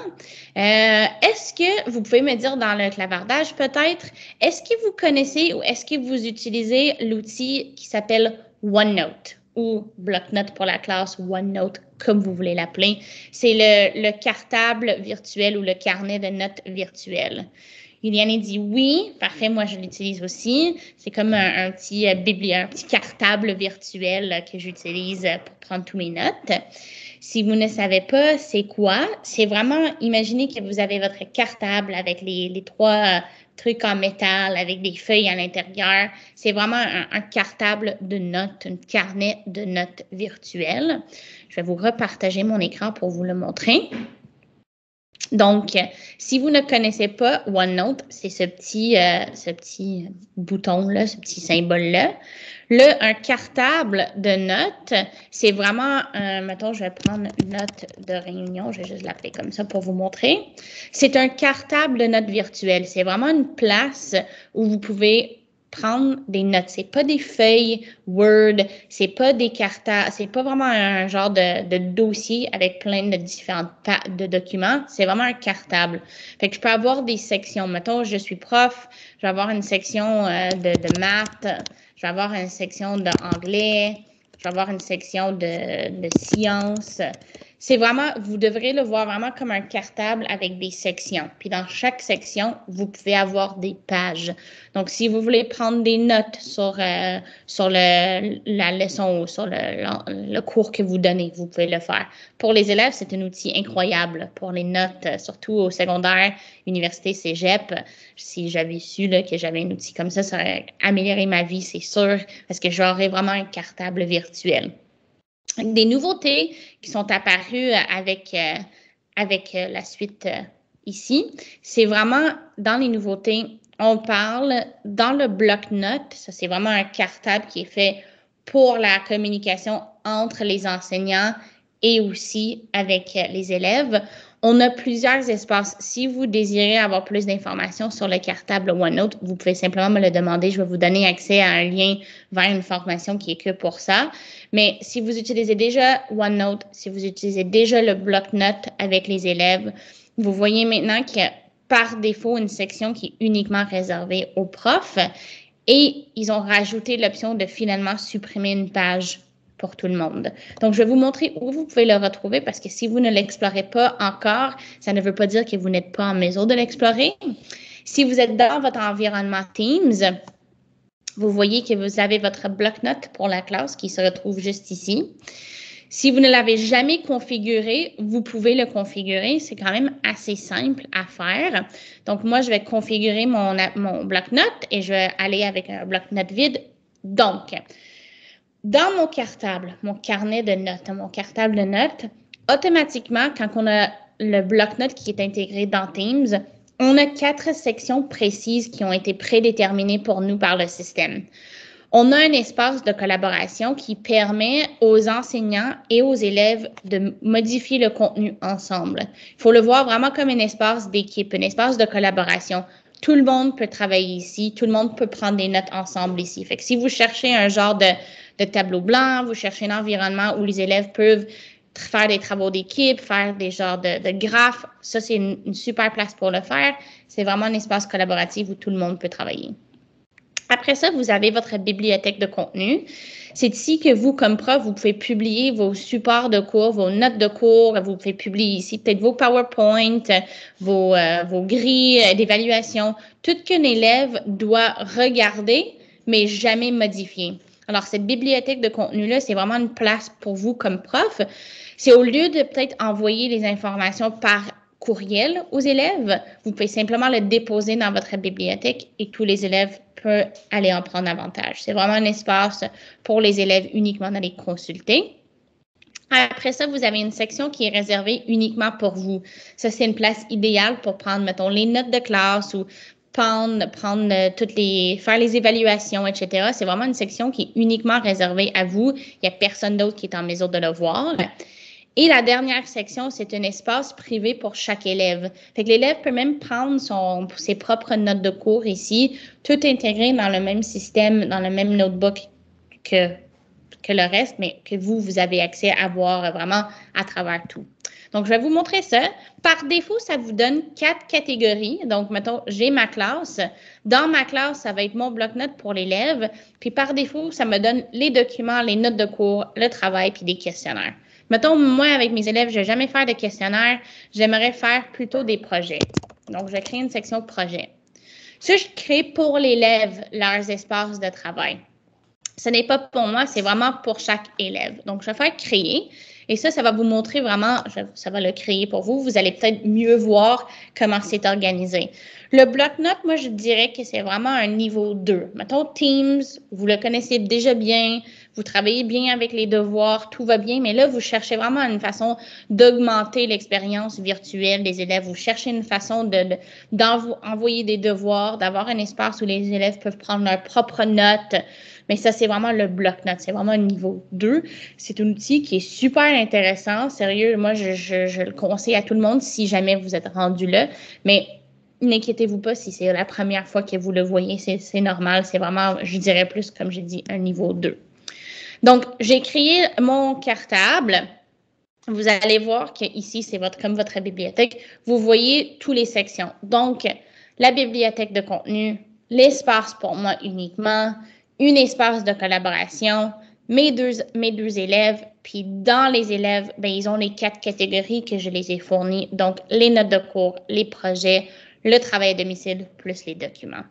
Est-ce que vous pouvez me dire dans le clavardage peut-être, est-ce que vous connaissez ou est-ce que vous utilisez l'outil qui s'appelle OneNote ou bloc-notes pour la classe OneNote, comme vous voulez l'appeler? C'est le cartable virtuel ou le carnet de notes virtuel. Juliane dit oui, parfait, moi je l'utilise aussi. C'est comme un petit un petit cartable virtuel que j'utilise pour prendre tous mes notes. Si vous ne savez pas c'est quoi, c'est vraiment, imaginez que vous avez votre cartable avec les 3 trucs en métal, avec des feuilles à l'intérieur. C'est vraiment un cartable de notes, un carnet de notes virtuel. Je vais vous repartager mon écran pour vous le montrer. Donc, si vous ne connaissez pas OneNote, c'est ce petit bouton-là, ce petit symbole-là. Là, un cartable de notes, c'est vraiment, mettons, je vais prendre une note de réunion, je vais juste l'appeler comme ça pour vous montrer. C'est un cartable de notes virtuel. C'est vraiment une place où vous pouvez prendre des notes. C'est pas des feuilles Word, c'est pas des cartables, c'est pas vraiment un genre de dossier avec plein de différents de documents. C'est vraiment un cartable. Fait que je peux avoir des sections. Mettons, je suis prof, je vais avoir une section de maths, je vais avoir une section d'anglais, je vais avoir une section de sciences. C'est vraiment, vous devrez le voir vraiment comme un cartable avec des sections. Puis dans chaque section, vous pouvez avoir des pages. Donc, si vous voulez prendre des notes sur la leçon ou sur le cours que vous donnez, vous pouvez le faire. Pour les élèves, c'est un outil incroyable pour les notes, surtout au secondaire, université, cégep. Si j'avais su là, que j'avais un outil comme ça aurait amélioré ma vie, c'est sûr, parce que j'aurais vraiment un cartable virtuel. Des nouveautés qui sont apparues avec la suite ici, c'est vraiment dans les nouveautés, on parle dans le bloc-notes, ça c'est vraiment un cartable qui est fait pour la communication entre les enseignants et aussi avec les élèves. On a plusieurs espaces. Si vous désirez avoir plus d'informations sur le cartable OneNote, vous pouvez simplement me le demander. Je vais vous donner accès à un lien vers une formation qui est que pour ça. Mais si vous utilisez déjà OneNote, si vous utilisez déjà le bloc-notes avec les élèves, vous voyez maintenant qu'il y a par défaut une section qui est uniquement réservée aux profs et ils ont rajouté l'option de finalement supprimer une page pour tout le monde. Donc, je vais vous montrer où vous pouvez le retrouver parce que si vous ne l'explorez pas encore, ça ne veut pas dire que vous n'êtes pas en mesure de l'explorer. Si vous êtes dans votre environnement Teams, vous voyez que vous avez votre bloc-notes pour la classe qui se retrouve juste ici. Si vous ne l'avez jamais configuré, vous pouvez le configurer. C'est quand même assez simple à faire. Donc, moi, je vais configurer mon bloc-notes et je vais aller avec un bloc-notes vide. Donc, dans mon cartable, mon carnet de notes, mon cartable de notes, automatiquement, quand on a le bloc-notes qui est intégré dans Teams, on a 4 sections précises qui ont été prédéterminées pour nous par le système. On a un espace de collaboration qui permet aux enseignants et aux élèves de modifier le contenu ensemble. Il faut le voir vraiment comme un espace d'équipe, un espace de collaboration. Tout le monde peut travailler ici, tout le monde peut prendre des notes ensemble ici. Fait que si vous cherchez un genre de tableau blanc, vous cherchez un environnement où les élèves peuvent faire des travaux d'équipe, faire des genres de graphes, ça c'est une super place pour le faire. C'est vraiment un espace collaboratif où tout le monde peut travailler. Après ça, vous avez votre bibliothèque de contenu. C'est ici que vous, comme prof, vous pouvez publier vos supports de cours, vos notes de cours. Vous pouvez publier ici peut-être vos PowerPoint, vos grilles d'évaluation, tout qu'un élève doit regarder, mais jamais modifier. Alors, cette bibliothèque de contenu-là, c'est vraiment une place pour vous comme prof. C'est au lieu de peut-être envoyer les informations par courriel aux élèves, vous pouvez simplement le déposer dans votre bibliothèque et tous les élèves peuvent aller en prendre avantage. C'est vraiment un espace pour les élèves uniquement d'aller consulter. Après ça, vous avez une section qui est réservée uniquement pour vous. Ça, c'est une place idéale pour prendre, mettons, les notes de classe ou faire les évaluations, etc. C'est vraiment une section qui est uniquement réservée à vous. Il n'y a personne d'autre qui est en mesure de le voir. Et la dernière section, c'est un espace privé pour chaque élève. Fait que l'élève peut même prendre ses propres notes de cours ici, tout intégré dans le même système, dans le même notebook que le reste, mais que vous avez accès à voir vraiment à travers tout. Donc, je vais vous montrer ça. Par défaut, ça vous donne 4 catégories. Donc, mettons, j'ai ma classe. Dans ma classe, ça va être mon bloc-notes pour l'élève. Puis, par défaut, ça me donne les documents, les notes de cours, le travail, puis des questionnaires. Mettons, moi, avec mes élèves, je ne vais jamais faire de questionnaire. J'aimerais faire plutôt des projets. Donc, je vais créer une section projet. Ça, je crée pour l'élève leurs espaces de travail. Ce n'est pas pour moi, c'est vraiment pour chaque élève. Donc, je vais faire créer. Et ça va vous montrer vraiment, ça va le créer pour vous. Vous allez peut-être mieux voir comment c'est organisé. Le bloc-notes, moi, je dirais que c'est vraiment un niveau 2. Mettons Teams, vous le connaissez déjà bien, vous travaillez bien avec les devoirs, tout va bien, mais là, vous cherchez vraiment une façon d'augmenter l'expérience virtuelle des élèves. Vous cherchez une façon d'envoyer des devoirs, d'avoir un espace où les élèves peuvent prendre leurs propres notes. Mais ça, c'est vraiment le bloc-notes. C'est vraiment un niveau 2. C'est un outil qui est super intéressant. Sérieux, moi, je le conseille à tout le monde si jamais vous êtes rendu là. Mais n'inquiétez-vous pas si c'est la première fois que vous le voyez. C'est normal. C'est vraiment, je dirais plus, comme j'ai dit, un niveau 2. Donc, j'ai créé mon cartable. Vous allez voir qu'ici, c'est comme votre bibliothèque. Vous voyez toutes les sections. Donc, la bibliothèque de contenu, l'espace pour moi uniquement, un espace de collaboration, mes deux élèves, puis dans les élèves, bien, ils ont les 4 catégories que je les ai fournies. Donc, les notes de cours, les projets, le travail à domicile, plus les documents.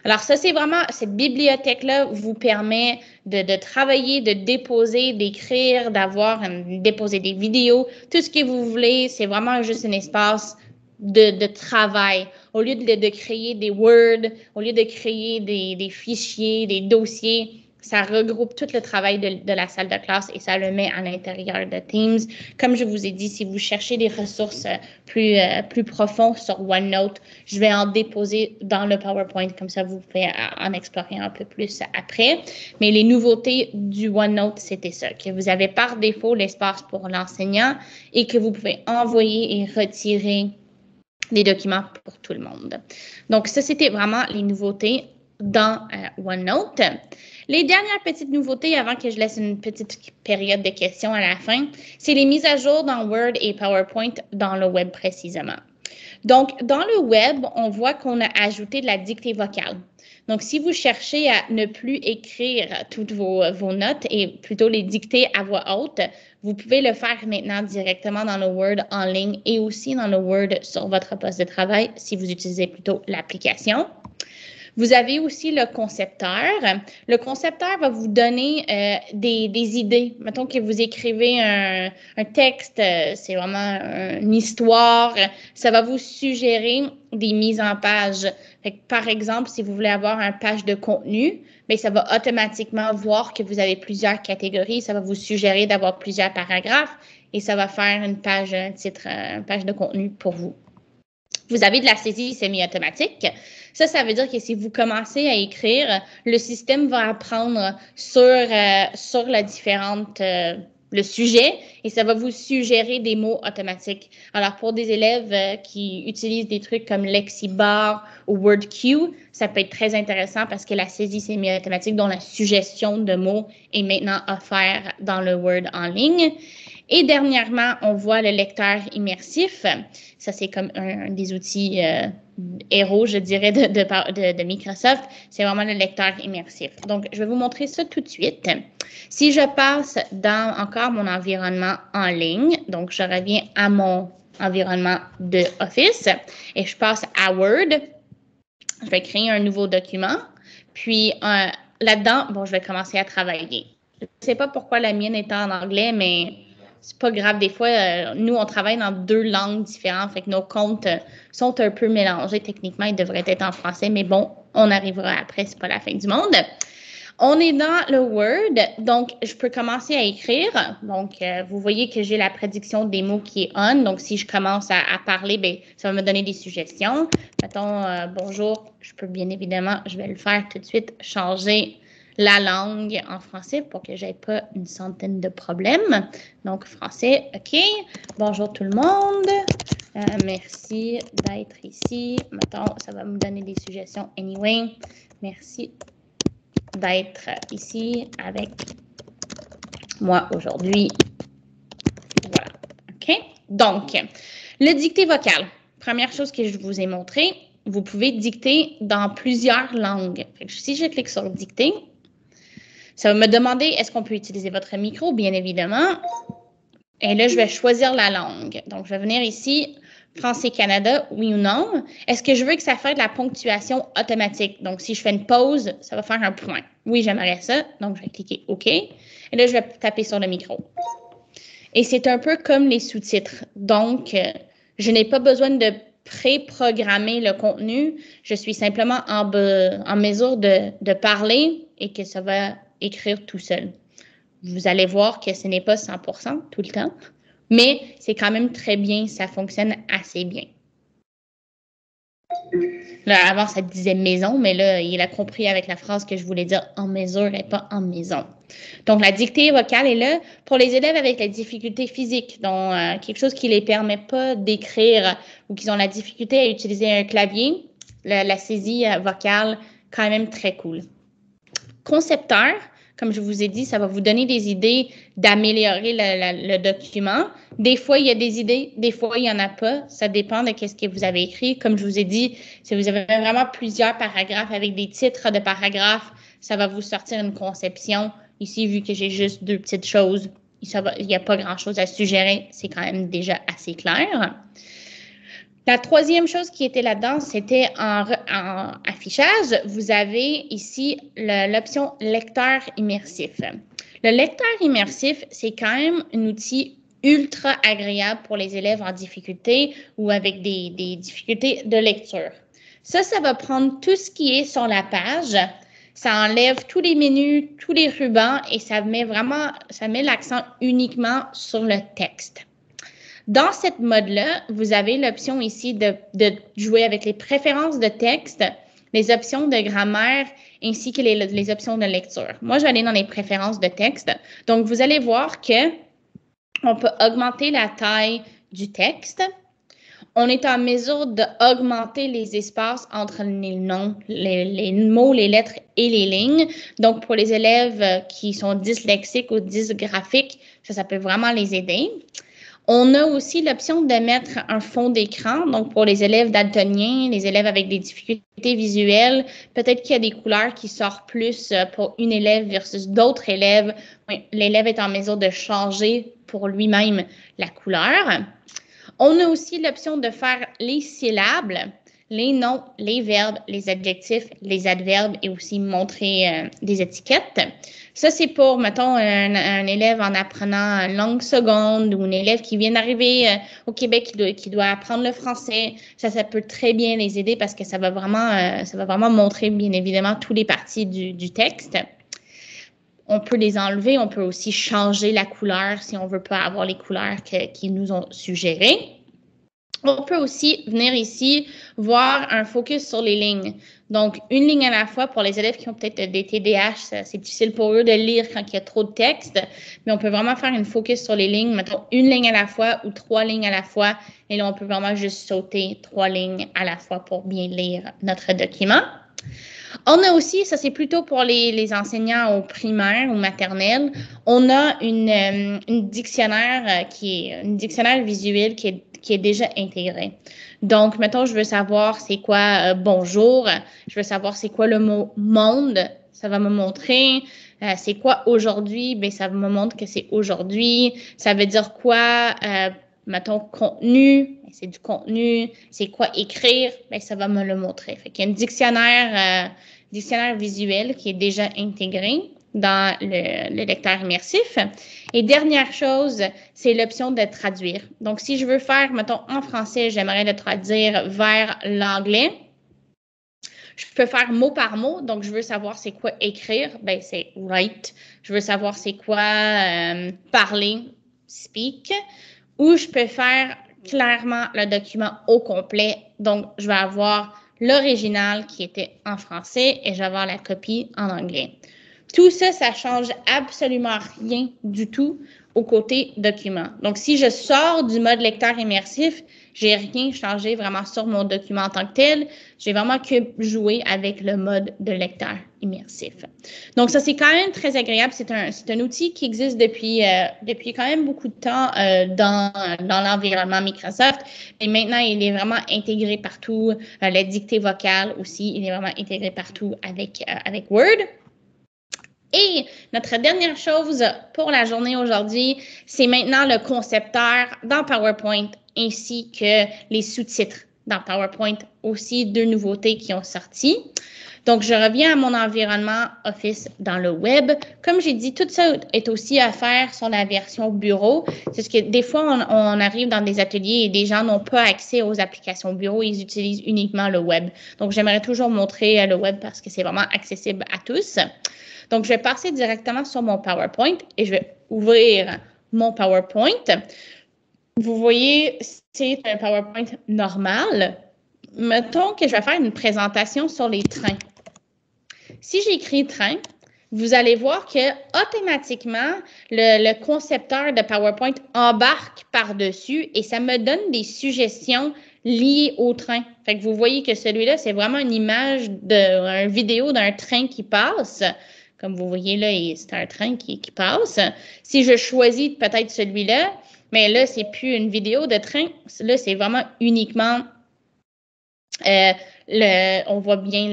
Alors, ça, c'est vraiment, cette bibliothèque-là vous permet de travailler, de déposer, d'écrire, déposer des vidéos, tout ce que vous voulez. C'est vraiment juste un espace de travail. Au lieu de créer des Word, au lieu de créer des fichiers, des dossiers, ça regroupe tout le travail de la salle de classe et ça le met à l'intérieur de Teams. Comme je vous ai dit, si vous cherchez des ressources plus profondes sur OneNote, je vais en déposer dans le PowerPoint, comme ça vous pouvez en explorer un peu plus après. Mais les nouveautés du OneNote, c'était ça, que vous avez par défaut l'espace pour l'enseignant et que vous pouvez envoyer et retirer des documents pour tout le monde. Donc, ça, c'était vraiment les nouveautés dans OneNote. Les dernières petites nouveautés, avant que je laisse une petite période de questions à la fin, c'est les mises à jour dans Word et PowerPoint dans le web précisément. Donc, dans le web, on voit qu'on a ajouté de la dictée vocale. Donc, si vous cherchez à ne plus écrire toutes vos notes et plutôt les dicter à voix haute, vous pouvez le faire maintenant directement dans le Word en ligne et aussi dans le Word sur votre poste de travail si vous utilisez plutôt l'application. Vous avez aussi le concepteur. Le concepteur va vous donner des idées. Mettons que vous écrivez un texte, c'est vraiment une histoire. Ça va vous suggérer des mises en page. Fait que, par exemple, si vous voulez avoir une page de contenu, bien, ça va automatiquement voir que vous avez plusieurs catégories. Ça va vous suggérer d'avoir plusieurs paragraphes et ça va faire une page de contenu pour vous. Vous avez de la saisie semi-automatique. Ça veut dire que si vous commencez à écrire, le système va apprendre sur le sujet et ça va vous suggérer des mots automatiques. Alors, pour des élèves qui utilisent des trucs comme Lexibar ou WordQ, ça peut être très intéressant parce que la saisie semi-automatique, dont la suggestion de mots est maintenant offerte dans le Word en ligne. Et dernièrement, on voit le lecteur immersif. Ça, c'est comme un des outils héros, je dirais, de Microsoft, c'est vraiment le lecteur immersif. Donc, je vais vous montrer ça tout de suite. Si je passe dans encore mon environnement en ligne, donc je reviens à mon environnement de Office et je passe à Word, je vais créer un nouveau document. Puis là-dedans, bon, je vais commencer à travailler. Je ne sais pas pourquoi la mienne est en anglais, mais c'est pas grave. Des fois, nous, on travaille dans 2 langues différentes, fait que nos comptes sont un peu mélangés. Techniquement, ils devraient être en français, mais bon, on arrivera après, c'est pas la fin du monde. On est dans le Word, donc je peux commencer à écrire. Donc, vous voyez que j'ai la prédiction des mots qui est on. Donc, si je commence à parler, bien, ça va me donner des suggestions. Mettons, bonjour, je peux bien évidemment, je vais le faire tout de suite, changer la langue en français pour que j'aie pas une centaine de problèmes. Donc, français, OK. Bonjour tout le monde. Merci d'être ici. Mettons, ça va me donner des suggestions anyway. Merci d'être ici avec moi aujourd'hui. Voilà. OK? Donc, le dicté vocal. Première chose que je vous ai montré, vous pouvez dicter dans plusieurs langues. Si je clique sur dicter, ça va me demander est-ce qu'on peut utiliser votre micro, bien évidemment. Et là, je vais choisir la langue. Donc, je vais venir ici, Français-Canada, oui ou non. Est-ce que je veux que ça fasse de la ponctuation automatique? Donc, si je fais une pause, ça va faire un point. Oui, j'aimerais ça. Donc, je vais cliquer OK. Et là, je vais taper sur le micro. Et c'est un peu comme les sous-titres. Donc, je n'ai pas besoin de pré-programmer le contenu. Je suis simplement en mesure de parler et que ça va écrire tout seul. Vous allez voir que ce n'est pas 100% tout le temps, mais c'est quand même très bien, ça fonctionne assez bien. Là, avant, ça disait maison, mais là, il a compris avec la phrase que je voulais dire en mesure et pas en maison. Donc, la dictée vocale est là pour les élèves avec la difficulté physique, donc quelque chose qui ne les permet pas d'écrire ou qui ont la difficulté à utiliser un clavier. La saisie vocale, quand même très cool. Concepteur, comme je vous ai dit, ça va vous donner des idées d'améliorer le document. Des fois, il y a des idées, des fois, il n'y en a pas. Ça dépend de ce que vous avez écrit. Comme je vous ai dit, si vous avez vraiment plusieurs paragraphes avec des titres de paragraphes, ça va vous sortir une conception. Ici, vu que j'ai juste 2 petites choses, il n'y a pas grand-chose à suggérer. C'est quand même déjà assez clair. La troisième chose qui était là-dedans, c'était en affichage. Vous avez ici l'option lecteur immersif. Le lecteur immersif, c'est quand même un outil ultra agréable pour les élèves en difficulté ou avec des difficultés de lecture. Ça va prendre tout ce qui est sur la page. Ça enlève tous les menus, tous les rubans et ça met l'accent uniquement sur le texte. Dans cette mode-là, vous avez l'option ici de jouer avec les préférences de texte, les options de grammaire ainsi que les options de lecture. Moi, je vais aller dans les préférences de texte. Donc, vous allez voir qu'on peut augmenter la taille du texte. On est en mesure d'augmenter les espaces entre les noms, les mots, les lettres et les lignes. Donc, pour les élèves qui sont dyslexiques ou dysgraphiques, ça peut vraiment les aider. On a aussi l'option de mettre un fond d'écran. Donc, pour les élèves daltoniens, les élèves avec des difficultés visuelles, peut-être qu'il y a des couleurs qui sortent plus pour une élève versus d'autres élèves. Oui, l'élève est en mesure de changer pour lui-même la couleur. On a aussi l'option de faire les syllabes, les noms, les verbes, les adjectifs, les adverbes et aussi montrer des étiquettes. Ça, c'est pour, mettons, un élève en apprenant une langue seconde ou un élève qui vient d'arriver au Québec qui doit apprendre le français. Ça peut très bien les aider parce que ça va vraiment montrer, bien évidemment, tous les parties du texte. On peut les enlever. On peut aussi changer la couleur si on ne veut pas avoir les couleurs qu'ils nous ont suggérées. On peut aussi venir ici voir un focus sur les lignes. Donc, une ligne à la fois pour les élèves qui ont peut-être des TDAH, c'est difficile pour eux de lire quand il y a trop de texte, mais on peut vraiment faire une focus sur les lignes, mettons une ligne à la fois ou 3 lignes à la fois, et là, on peut vraiment juste sauter 3 lignes à la fois pour bien lire notre document. On a aussi, ça c'est plutôt pour les enseignants au primaire ou maternelle, on a une dictionnaire qui est un dictionnaire visuel qui est qui est déjà intégré. Donc, mettons, je veux savoir c'est quoi bonjour, je veux savoir c'est quoi le mot monde, ça va me montrer. C'est quoi aujourd'hui? Bien, ça me montre que c'est aujourd'hui. Ça veut dire quoi? Mettons, contenu, c'est du contenu. C'est quoi écrire? Bien, ça va me le montrer. Fait qu'il y a un dictionnaire visuel qui est déjà intégré dans le lecteur immersif. Et dernière chose, c'est l'option de traduire. Donc, si je veux faire, mettons, en français, j'aimerais le traduire vers l'anglais. Je peux faire mot par mot, donc je veux savoir c'est quoi écrire, ben c'est write. Je veux savoir c'est quoi parler, speak. Ou je peux faire clairement le document au complet, donc je vais avoir l'original qui était en français et je vais avoir la copie en anglais. Tout ça, ça change absolument rien du tout au côté document. Donc, si je sors du mode lecteur immersif, j'ai rien changé vraiment sur mon document en tant que tel. J'ai vraiment que joué avec le mode de lecteur immersif. Donc, ça, c'est quand même très agréable. C'est un outil qui existe depuis quand même beaucoup de temps dans l'environnement Microsoft. Et maintenant, il est vraiment intégré partout. La dictée vocale aussi, il est vraiment intégré partout avec Word. Et notre dernière chose pour la journée aujourd'hui, c'est maintenant le concepteur dans PowerPoint ainsi que les sous-titres dans PowerPoint, aussi 2 nouveautés qui ont sorti. Donc, je reviens à mon environnement Office dans le web. Comme j'ai dit, tout ça est aussi à faire sur la version bureau. C'est ce que des fois, on arrive dans des ateliers et des gens n'ont pas accès aux applications bureau. Ils utilisent uniquement le web. Donc, j'aimerais toujours montrer le web parce que c'est vraiment accessible à tous. Donc, je vais passer directement sur mon PowerPoint et je vais ouvrir mon PowerPoint. Vous voyez, c'est un PowerPoint normal. Mettons que je vais faire une présentation sur les trains. Si j'écris train, vous allez voir que automatiquement, le concepteur de PowerPoint embarque par-dessus et ça me donne des suggestions liées au train. Fait que vous voyez que celui-là, c'est vraiment une image une vidéo d'un train qui passe. Comme vous voyez là, c'est un train qui passe. Si je choisis peut-être celui-là, mais là, c'est plus une vidéo de train. Là, c'est vraiment uniquement, on voit bien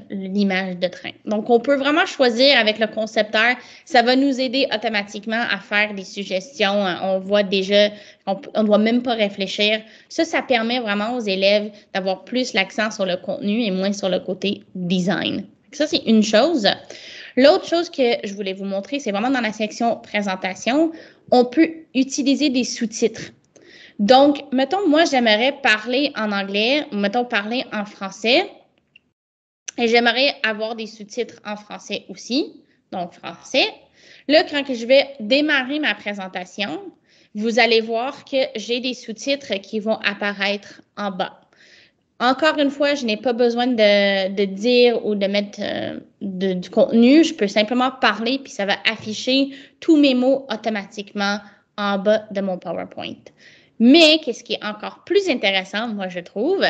l'image de train. Donc, on peut vraiment choisir avec le concepteur. Ça va nous aider automatiquement à faire des suggestions. On voit déjà, on ne doit même pas réfléchir. Ça permet vraiment aux élèves d'avoir plus l'accent sur le contenu et moins sur le côté design. Ça, c'est une chose. L'autre chose que je voulais vous montrer, c'est vraiment dans la section présentation, on peut utiliser des sous-titres. Donc, mettons, moi, j'aimerais parler en anglais ou mettons parler en français et j'aimerais avoir des sous-titres en français aussi, donc français. Là, quand je vais démarrer ma présentation, vous allez voir que j'ai des sous-titres qui vont apparaître en bas. Encore une fois, je n'ai pas besoin de dire ou de mettre du contenu. Je peux simplement parler puis ça va afficher tous mes mots automatiquement en bas de mon PowerPoint. Mais qu'est-ce qui est encore plus intéressant, moi, je trouve,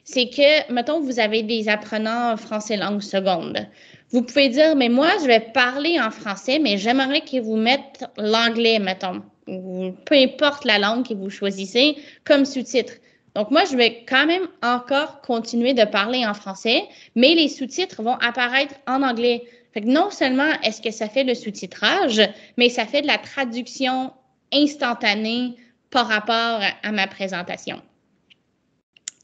c'est que, mettons, vous avez des apprenants français langue seconde. Vous pouvez dire, mais moi, je vais parler en français, mais j'aimerais que vous mettez l'anglais, mettons, ou peu importe la langue que vous choisissez, comme sous-titre. Donc, moi, je vais quand même encore continuer de parler en français, mais les sous-titres vont apparaître en anglais. Fait que non seulement est-ce que ça fait le sous-titrage, mais ça fait de la traduction instantanée par rapport à ma présentation.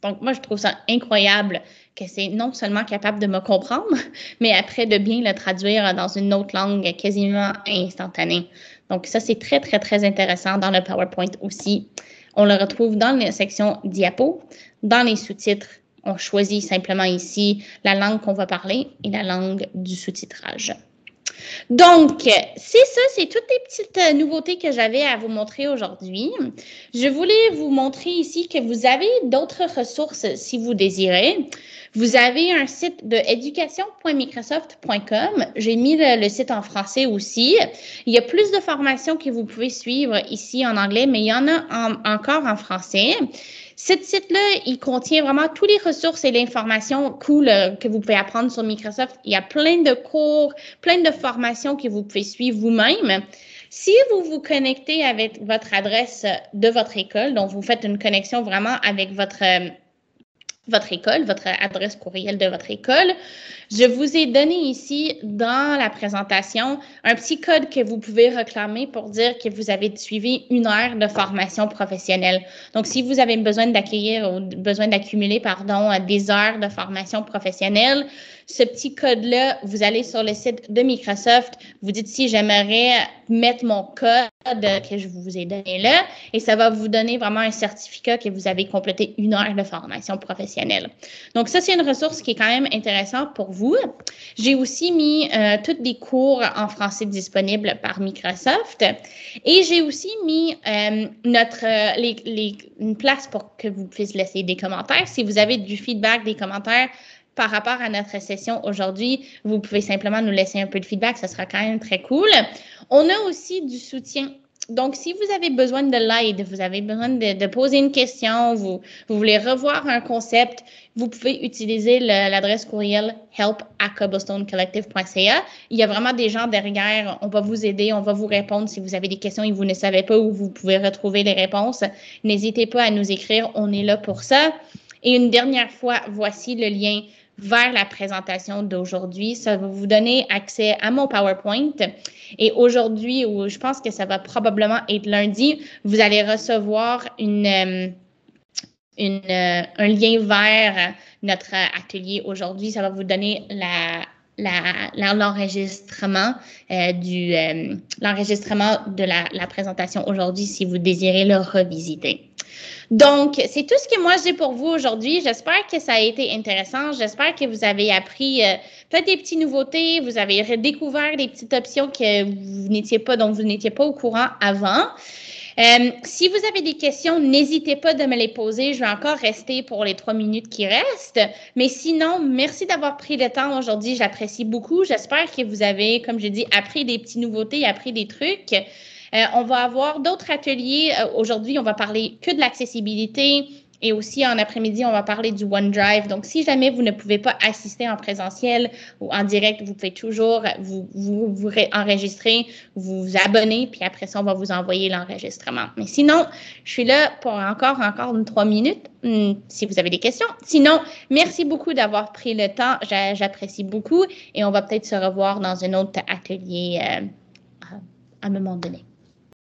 Donc, moi, je trouve ça incroyable que c'est non seulement capable de me comprendre, mais après de bien le traduire dans une autre langue quasiment instantanée. Donc, ça, c'est très, très, très intéressant dans le PowerPoint aussi. On le retrouve dans la section diapo. Dans les sous-titres, on choisit simplement ici la langue qu'on va parler et la langue du sous-titrage. Donc, c'est ça, c'est toutes les petites nouveautés que j'avais à vous montrer aujourd'hui. Je voulais vous montrer ici que vous avez d'autres ressources si vous désirez. Vous avez un site de education.microsoft.com. J'ai mis le site en français aussi. Il y a plus de formations que vous pouvez suivre ici en anglais, mais il y en a encore en français. Ce site-là, il contient vraiment toutes les ressources et l'information cool que vous pouvez apprendre sur Microsoft. Il y a plein de cours, plein de formations que vous pouvez suivre vous-même. Si vous vous connectez avec votre adresse de votre école, donc vous faites une connexion vraiment avec votre école, votre adresse courriel de votre école. Je vous ai donné ici dans la présentation un petit code que vous pouvez réclamer pour dire que vous avez suivi 1 heure de formation professionnelle. Donc, si vous avez besoin d'accumuler, des heures de formation professionnelle, ce petit code-là, vous allez sur le site de Microsoft, vous dites si j'aimerais mettre mon code que je vous ai donné là, et ça va vous donner vraiment un certificat que vous avez complété 1 heure de formation professionnelle. Donc, ça, c'est une ressource qui est quand même intéressante pour vous. J'ai aussi mis tous des cours en français disponibles par Microsoft et j'ai aussi mis une place pour que vous puissiez laisser des commentaires. Si vous avez du feedback, des commentaires, par rapport à notre session aujourd'hui, vous pouvez simplement nous laisser un peu de feedback, ça sera quand même très cool. On a aussi du soutien. Donc, si vous avez besoin de l'aide, vous avez besoin de poser une question, vous voulez revoir un concept, vous pouvez utiliser l'adresse courriel help@cobblestonecollective.ca. Il y a vraiment des gens derrière, on va vous aider, on va vous répondre si vous avez des questions et vous ne savez pas où vous pouvez retrouver les réponses. N'hésitez pas à nous écrire, on est là pour ça. Et une dernière fois, voici le lien vers la présentation d'aujourd'hui. Ça va vous donner accès à mon PowerPoint. Et aujourd'hui, ou je pense que ça va probablement être lundi, vous allez recevoir un lien vers notre atelier aujourd'hui. Ça va vous donner l'enregistrement l'enregistrement de la présentation aujourd'hui si vous désirez le revisiter. Donc, c'est tout ce que moi j'ai pour vous aujourd'hui. J'espère que ça a été intéressant. J'espère que vous avez appris peut-être des petites nouveautés. Vous avez redécouvert des petites options que dont vous n'étiez pas au courant avant. Si vous avez des questions, n'hésitez pas de me les poser. Je vais encore rester pour les 3 minutes qui restent. Mais sinon, merci d'avoir pris le temps aujourd'hui. J'apprécie beaucoup. J'espère que vous avez, comme je dis, appris des petites nouveautés, appris des trucs. On va avoir d'autres ateliers. Aujourd'hui, on va parler que de l'accessibilité et aussi en après-midi, on va parler du OneDrive. Donc, si jamais vous ne pouvez pas assister en présentiel ou en direct, vous pouvez toujours vous enregistrer, vous abonner, puis après ça, on va vous envoyer l'enregistrement. Mais sinon, je suis là pour encore 3 minutes si vous avez des questions. Sinon, merci beaucoup d'avoir pris le temps. J'apprécie beaucoup et on va peut-être se revoir dans un autre atelier à un moment donné.